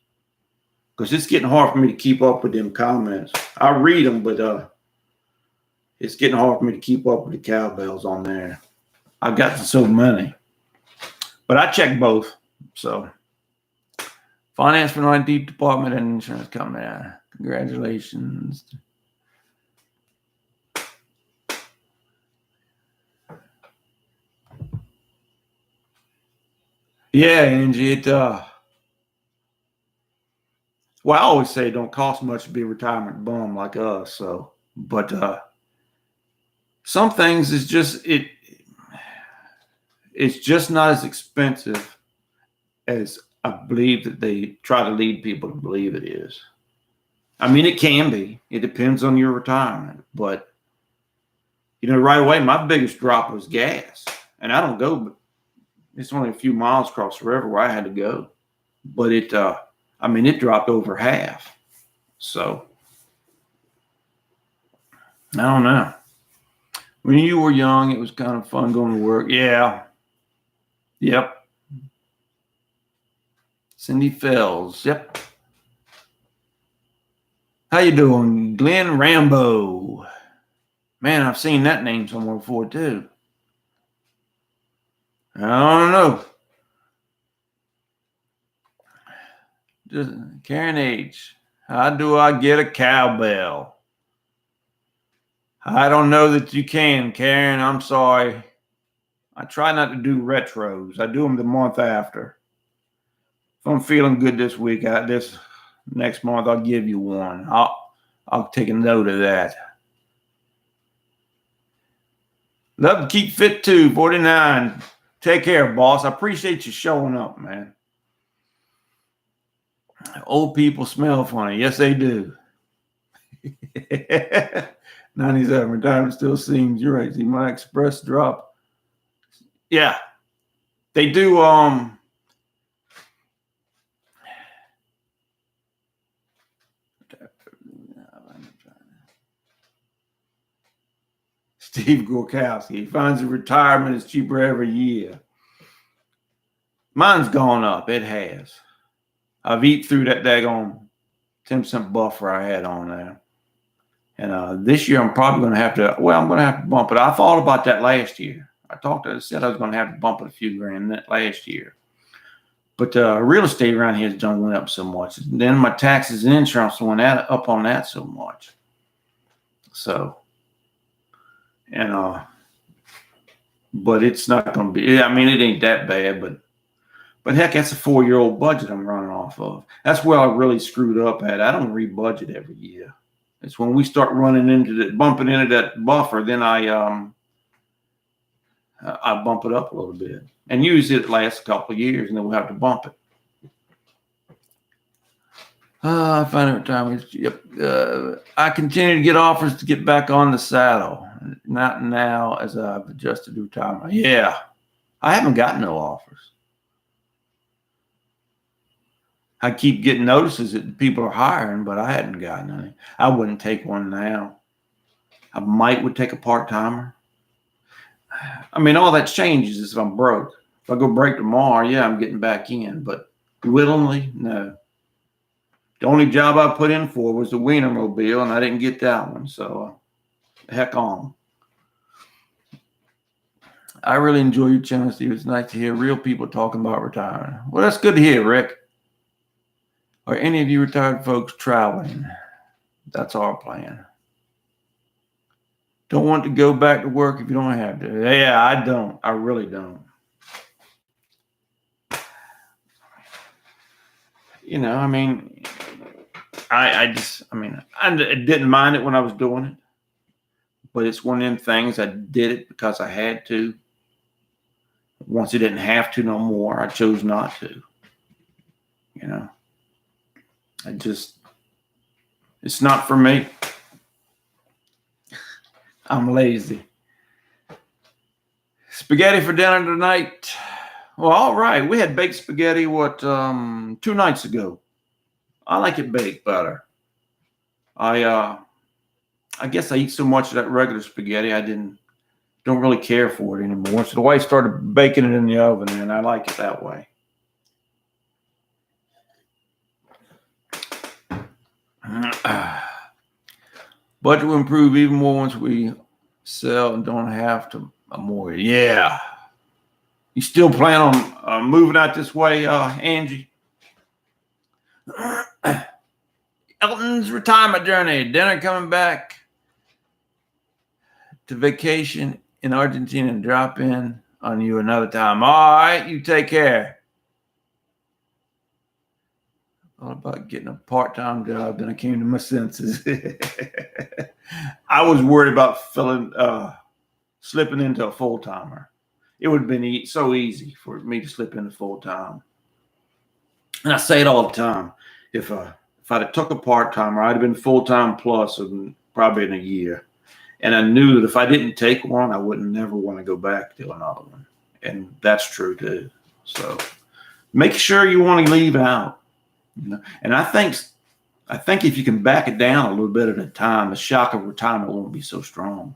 Because it's getting hard for me to keep up with them comments. I read them, but it's getting hard for me to keep up with the cowbells on there. I've got so many. But I check both. So, finance for the deep department and insurance company. Congratulations. Yeah, Angie, well, I always say it don't cost much to be a retirement bum like us. So, but some things is just it's just not as expensive as I believe that they try to lead people to believe it is. I mean, it can be. It depends on your retirement. But, right away, my biggest drop was gas. And I don't go, but it's only a few miles across the river where I had to go. But it dropped over half. So, I don't know. When you were young, it was kind of fun going to work. Yeah. Yep. Cindy Fells. Yep. How you doing? Glenn Rambo. Man, I've seen that name somewhere before, too. I don't know. Just Karen H. How do I get a cowbell? I don't know that you can, Karen. I'm sorry. I try not to do retros. I do them the month after. If I'm feeling good this week, this next month, I'll give you one. I'll take a note of that. Love to keep fit too, 49. Take care, boss. I appreciate you showing up, man. Old people smell funny. Yes, they do. 97 retirement still seems, you're right. See, my express drop. Yeah. They do Steve Gorkowski. He finds that retirement is cheaper every year. Mine's gone up. It has. I've eat through that daggone 10% buffer I had on there. And this year I'm probably going to have to, I'm going to have to bump it. I thought about that last year. I said I was going to have to bump it a few grand last year. But real estate around here has done went up so much. Then my taxes and insurance went up on that so much. So, but it's not going to be, I mean, it ain't that bad, but heck, that's a 4-year-old budget I'm running off of. That's where I really screwed up at. I don't rebudget every year. It's when we start bumping into that buffer, then I bump it up a little bit. And usually it lasts a couple of years, and then we'll have to bump it. I find it retirement. Yep. I continue to get offers to get back on the saddle. Not now, as I've adjusted to retirement. Yeah, I haven't gotten no offers. I keep getting notices that people are hiring, but I hadn't gotten any. I wouldn't take one now. I would take a part-timer. I mean, all that changes if I'm broke. If I go break tomorrow, yeah, I'm getting back in, but willingly, no. The only job I put in for was the Wienermobile, and I didn't get that one, so heck on. I really enjoy your channel, Steve. It's nice to hear real people talking about retirement. Well, that's good to hear, Rick. Are any of you retired folks traveling? That's our plan. Don't want to go back to work if you don't have to. Yeah, I don't. I really don't. You know, I mean, I didn't mind it when I was doing it, but it's one of them things. I did it because I had to. Once I didn't have to no more, I chose not to. You know, it's not for me. I'm lazy. Spaghetti for dinner tonight. Well, all right. We had baked spaghetti, 2 nights ago. I like it baked better. I guess I eat so much of that regular spaghetti, don't really care for it anymore. So the wife started baking it in the oven, and I like it that way. Budget will improve even more once we sell and don't have to mortgage. Yeah. You still plan on moving out this way, Angie? Elton's retirement journey. Dinner coming back to vacation in Argentina and drop in on you another time. All right, you take care. All about getting a part-time job. Then I came to my senses. I was worried about slipping into a full-timer. It would have been so easy for me to slip into full-time. And I say it all the time. If I'd have took a part-timer, I'd have been full-time plus probably in a year. And I knew that if I didn't take one, I wouldn't never want to go back to another one. And that's true too. So make sure you want to leave out. You know? And I think if you can back it down a little bit at a time, the shock of retirement won't be so strong.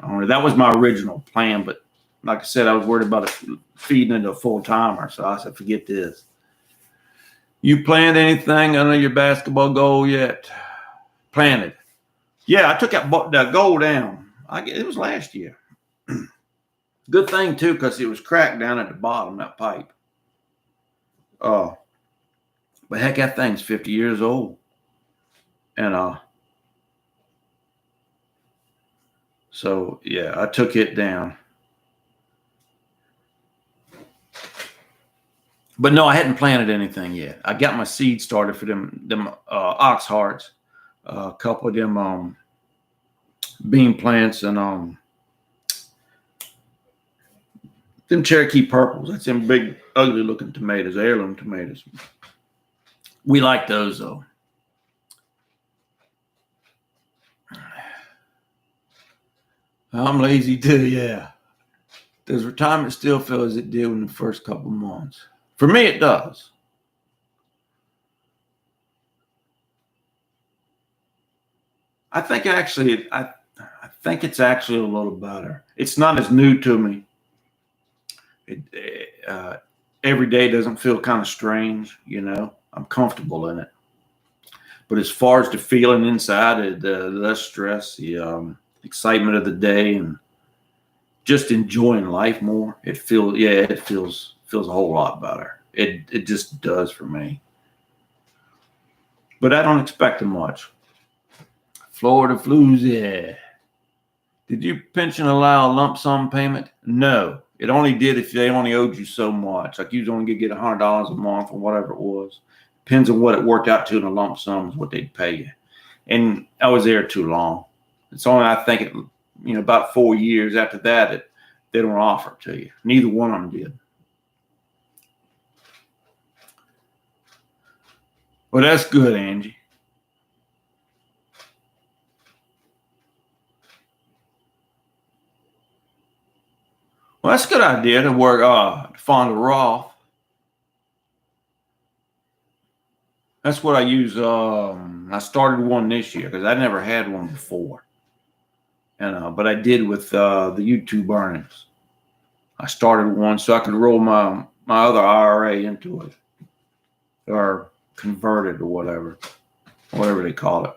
That was my original plan, but like I said, I was worried about it feeding into a full-timer. So I said, forget this. You planned anything under your basketball goal yet? Planted. Yeah, I took that goal down. It was last year. Good thing, too, because it was cracked down at the bottom, that pipe. But heck, that thing's 50 years old. And so, yeah, I took it down. But no, I hadn't planted anything yet. I got my seed started for them ox hearts, a couple of them bean plants, and them Cherokee purples. That's them big, ugly looking tomatoes, heirloom tomatoes. We like those though. I'm lazy too, yeah. Does retirement still feel as it did in the first couple months? For me, it does. I think it's actually a little better. It's not as new to me. Every day doesn't feel kind of strange, you know. I'm comfortable in it. But as far as the feeling inside, the less stress, the excitement of the day, and just enjoying life more, it feels a whole lot better. It just does for me. But I don't expect much. Florida Floozy. Did your pension allow a lump sum payment? No. It only did if they only owed you so much. Like you only get $100 a month or whatever it was. Depends on what it worked out to in a lump sum is what they'd pay you. And I was there too long. It's only, I think, about 4 years after that, they don't offer it to you. Neither one of them did. Well, that's good, Angie. Well, that's a good idea to work to fund a Roth. That's what I use. I started one this year because I never had one before. And but I did with the YouTube earnings. I started one so I could roll my other IRA into it, or convert it, or whatever they call it.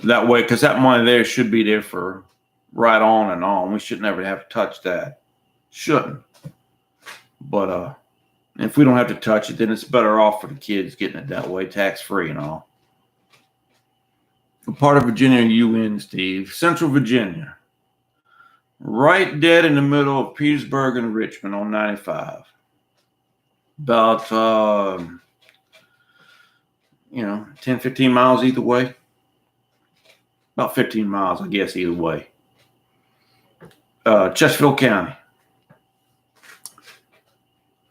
That way, because that money there should be there for right on and on. We should never have to touch that. Shouldn't. But if we don't have to touch it, then it's better off for the kids getting it that way, tax-free and all. What part of Virginia are you in, Steve? Central Virginia. Right dead in the middle of Petersburg and Richmond on 95. About, 10, 15 miles either way. About 15 miles, I guess, either way. Chesterfield County.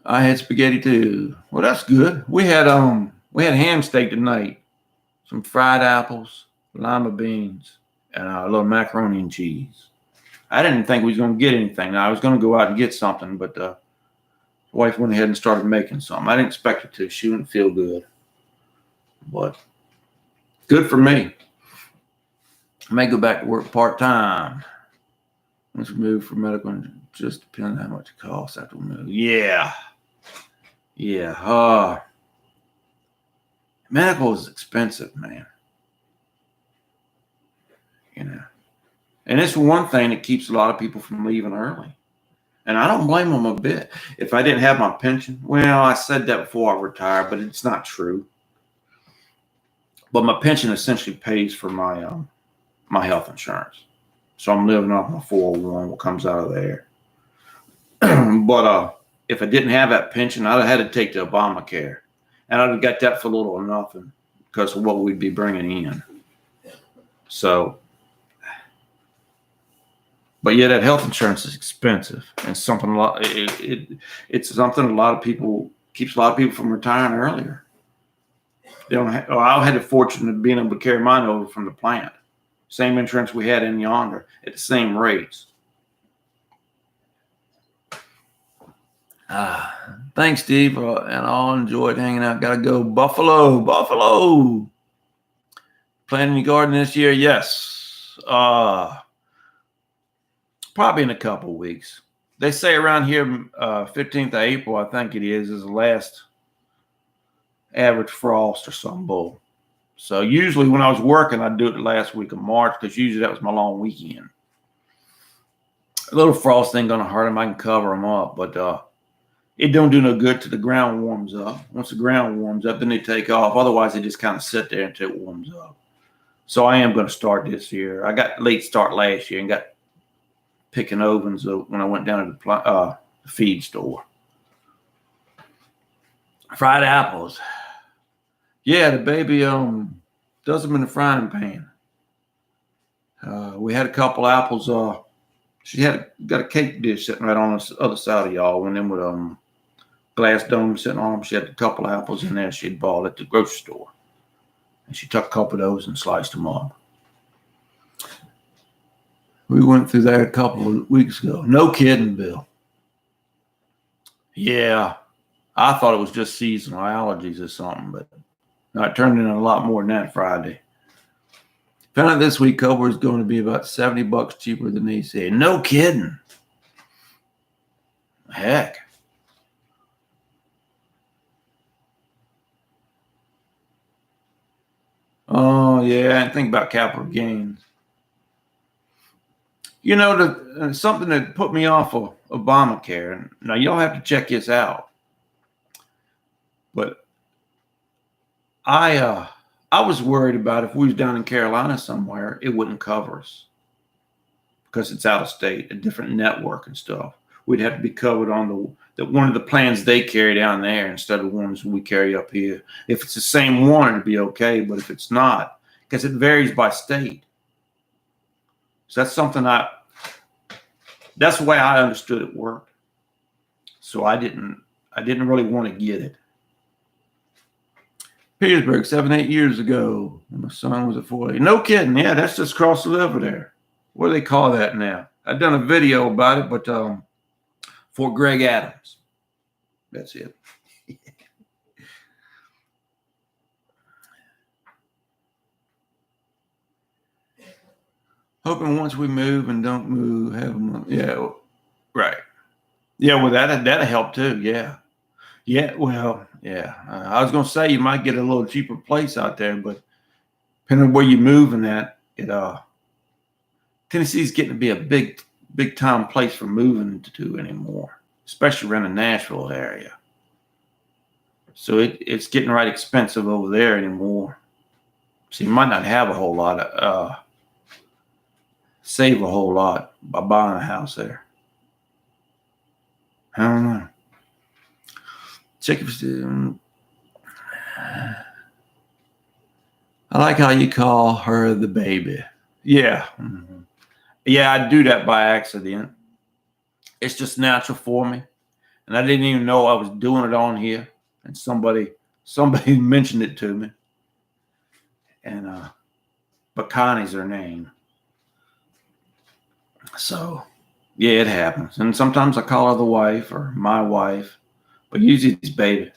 I had spaghetti too. Well, that's good. We had ham steak tonight, some fried apples, lima beans, and a little macaroni and cheese. I didn't think we was going to get anything. I was going to go out and get something, but the wife went ahead and started making something. I didn't expect her to. She didn't feel good, but good for me. I may go back to work part-time. Once we move for medical, and just depends on how much it costs after we move. Yeah. Medical is expensive, man. And it's one thing that keeps a lot of people from leaving early. And I don't blame them a bit. If I didn't have my pension, well, I said that before I retired, but it's not true. But my pension essentially pays for my my health insurance. So I'm living off my 401, what comes out of there. But if I didn't have that pension, I'd have had to take the Obamacare. And I'd have got that for little or nothing because of what we'd be bringing in. So, but yeah, that health insurance is expensive, and something it's something a lot of people keeps a lot of people from retiring earlier. They don't. I had the fortune of being able to carry mine over from the plant, same insurance we had in yonder at the same rates. Thanks, Steve, and I'll enjoyed hanging out. Gotta go, Buffalo. Planting your garden this year? Yes. Probably in a couple of weeks. They say around here, 15th of April, I think it is the last average frost or some bull. So usually when I was working, I'd do it the last week of March because usually that was my long weekend. A little frost ain't going to hurt them. I can cover them up, but it don't do no good till the ground warms up. Once the ground warms up, then they take off. Otherwise, they just kind of sit there until it warms up. So I am going to start this year. I got late start last year and got picking ovens when I went down to the feed store. Fried apples. Yeah, the baby does them in the frying pan. We had a couple apples. She got a cake dish sitting right on the other side of y'all. One of them with glass dome sitting on them. She had a couple apples in there she'd bought at the grocery store. And she took a couple of those and sliced them up. We went through that a couple of weeks ago. No kidding, Bill. Yeah, I thought it was just seasonal allergies or something, but no, it turned into a lot more than that Friday. Found out this week Cobra is going to be about $70 cheaper than they said. No kidding. Heck. Oh, yeah, I didn't think about capital gains. Something that put me off of Obamacare. Now, y'all have to check this out. But I was worried about if we was down in Carolina somewhere, it wouldn't cover us because it's out of state, a different network and stuff. We'd have to be covered on one of the plans they carry down there instead of the ones we carry up here. If it's the same one, it'd be okay. But if it's not, because it varies by state. So that's something that's the way I understood it worked. So I didn't really want to get it. Petersburg, 7-8 years ago, when my son was at 40. No kidding. Yeah, that's just across the river there. What do they call that now? I've done a video about it, but Fort Greg Adams. That's it. Hoping once we move and don't move, have them. Yeah, right. Yeah, well, that'll help too. Yeah. Yeah, well, yeah. I was going to say you might get a little cheaper place out there, but depending on where you're moving at, it Tennessee's getting to be a big time place for moving to anymore, especially around the Nashville area. So it's getting right expensive over there anymore. So you might not have a whole lot of save a whole lot by buying a house there. I don't know. Check if I like how you call her the baby. Yeah. Mm-hmm. Yeah, I do that by accident. It's just natural for me. And I didn't even know I was doing it on here. And somebody mentioned it to me. And but Connie's her name. So yeah, it happens. And sometimes I call her the wife or my wife. But usually it's baby.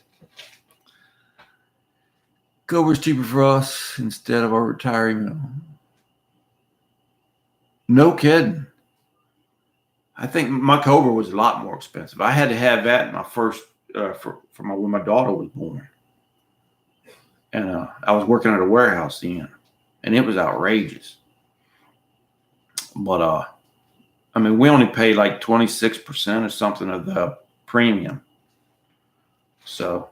Cobra's cheaper for us instead of our retirement. No kidding. I think my Cobra was a lot more expensive. I had to have that in my first when my daughter was born, and I was working at a warehouse then, and it was outrageous. But I mean, we only paid like 26% or something of the premium, so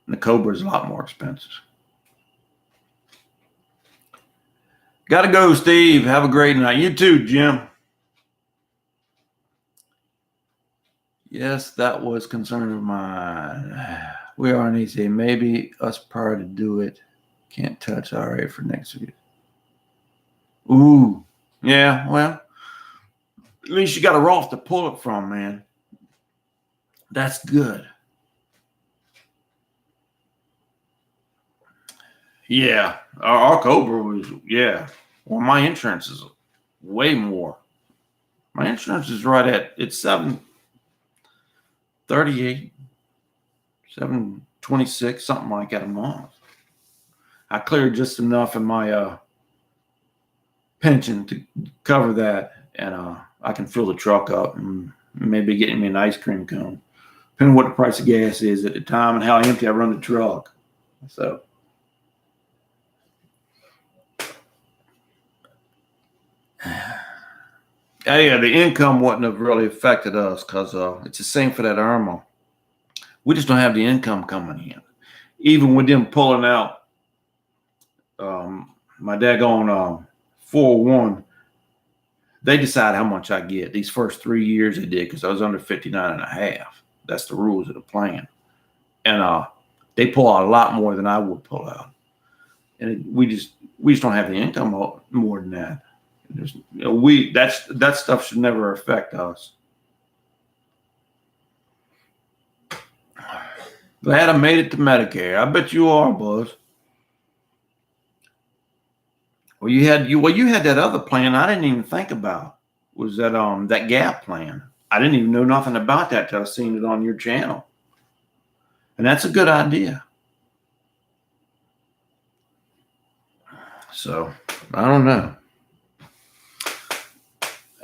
the Cobra is a lot more expensive. Gotta go, Steve. Have a great night. You too, Jim. Yes, that was concern of mine. We are an easy. Maybe us prior to do it. Can't touch RA for next week. Ooh. Yeah, well, at least you got a Roth to pull it from, man. That's good. Yeah. Our Cobra was, yeah. Well, my insurance is way more. My insurance is right at, it's 738, 726, something like that a month. I cleared just enough in my pension to cover that, and I can fill the truck up and maybe getting me an ice cream cone, depending on what the price of gas is at the time and how empty I run the truck. So, yeah, the income wouldn't have really affected us because it's the same for that Irma. We just don't have the income coming in. Even with them pulling out my daggone 401, they decide how much I get. These first 3 years they did because I was under 59 and a half. That's the rules of the plan. And they pull out a lot more than I would pull out. And we just don't have the income more than that. That stuff should never affect us. Glad I made it to Medicare. I bet you are, Buzz. Well, you had that other plan I didn't even think about. Was that gap plan? I didn't even know nothing about that till I seen it on your channel. And that's a good idea. So, I don't know.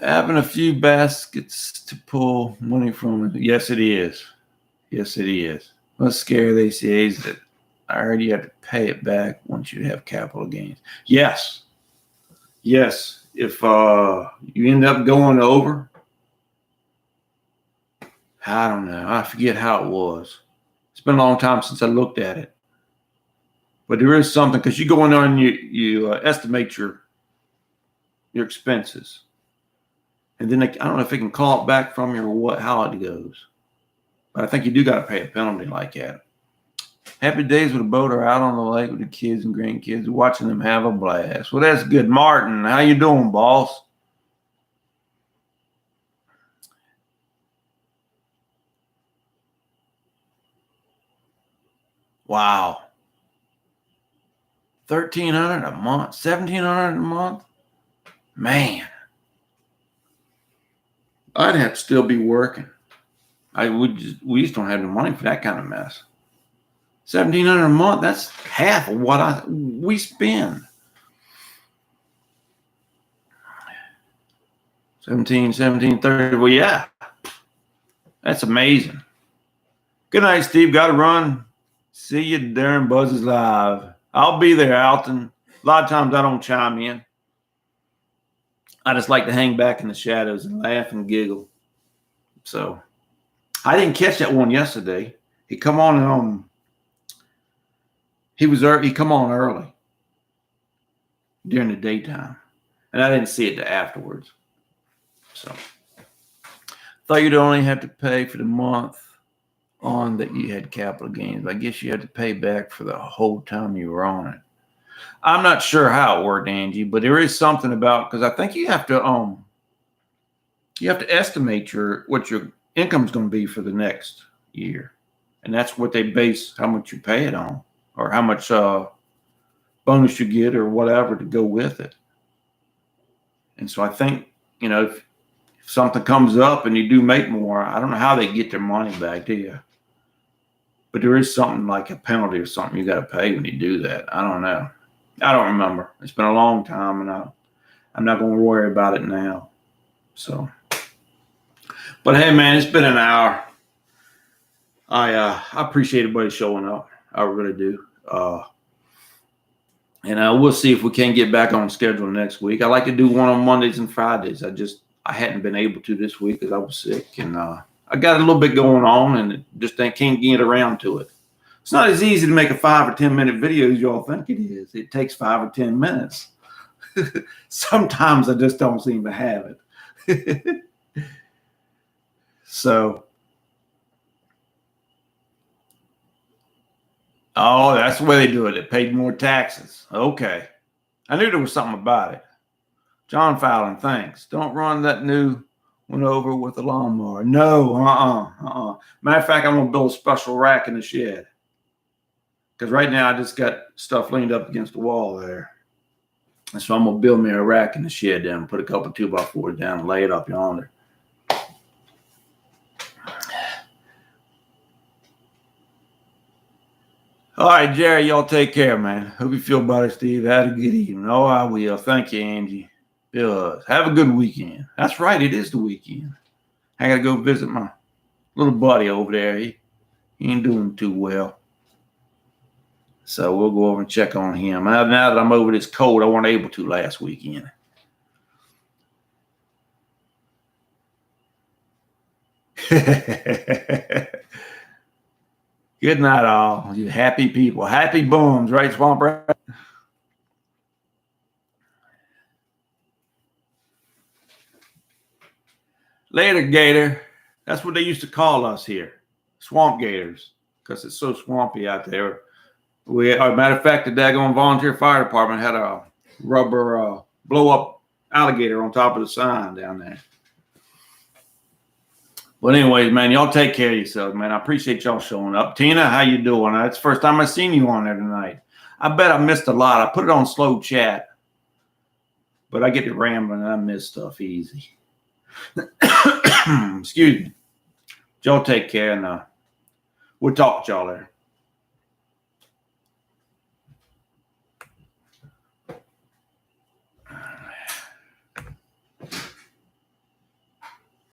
Having a few baskets to pull money from. Yes, it is. Yes, it is. What's scary, they say, is that I already have to pay it back once you have capital gains. Yes. Yes. If you end up going over, I don't know. I forget how it was. It's been a long time since I looked at it. But there is something, because you go in there and you estimate your expenses. And then I don't know if they can call it back from you or how it goes. But I think you do got to pay a penalty like that. Happy days with a boat or out on the lake with the kids and grandkids, watching them have a blast. Well, that's good. Martin, how you doing, boss? Wow. $1,300 a month, $1,700 a month? Man. I'd have to still be working. We just don't have the money for that kind of mess. $1,700 a month, that's half of what we spend. 1730. Well, yeah. That's amazing. Good night, Steve. Got to run. See you during Buzz's Live. I'll be there, Alton. A lot of times I don't chime in. I just like to hang back in the shadows and laugh and giggle. So I didn't catch that one yesterday. He come on he come on early during the daytime, and I didn't see it till afterwards. So thought you'd only have to pay for the month on that you had capital gains. I guess you had to pay back for the whole time you were on it. I'm not sure how it worked, Angie, but there is something about, because I think you have to estimate what your income's going to be for the next year, and that's what they base how much you pay it on, or how much bonus you get, or whatever to go with it. And so I think, if something comes up and you do make more, I don't know how they get their money back, do you? But there is something like a penalty or something you got to pay when you do that. I don't know. I don't remember. It's been a long time, and I'm not going to worry about it now. So, but hey, man, it's been an hour. I appreciate everybody showing up. I really do. And we'll see if we can get back on schedule next week. I like to do one on Mondays and Fridays. I hadn't been able to this week because I was sick, and I got a little bit going on, and just can't get around to it. It's not as easy to make a 5 or 10 minute video as y'all think it is. It takes 5 or 10 minutes. Sometimes I just don't seem to have it. So, oh, that's the way they do it. They paid more taxes. Okay. I knew there was something about it. John Fallon, thanks. Don't run that new one over with a lawnmower. No, Matter of fact, I'm going to build a special rack in the shed. Because right now I just got stuff leaned up against the wall there. And so I'm going to build me a rack in the shed then, put a couple 2x4s down and lay it up yonder. All right, Jerry, y'all take care, man. Hope you feel better, Steve. Have a good evening. Oh, I will. Thank you, Angie. Have a good weekend. That's right. It is the weekend. I got to go visit my little buddy over there. He ain't doing too well. So we'll go over and check on him. Now that I'm over this cold, I wasn't able to last weekend. Good night, all. You happy people. Happy bums, right, Swamp Rat? Later, Gator. That's what they used to call us here. Swamp Gators. Because it's so swampy out there. Matter of fact, the daggone volunteer fire department had a rubber blow-up alligator on top of the sign down there. But anyways, man, y'all take care of yourselves, man. I appreciate y'all showing up. Tina, how you doing? It's the first time I've seen you on there tonight. I bet I missed a lot. I put it on slow chat. But I get to rambling and I miss stuff easy. Excuse me. Y'all take care, and we'll talk to y'all later.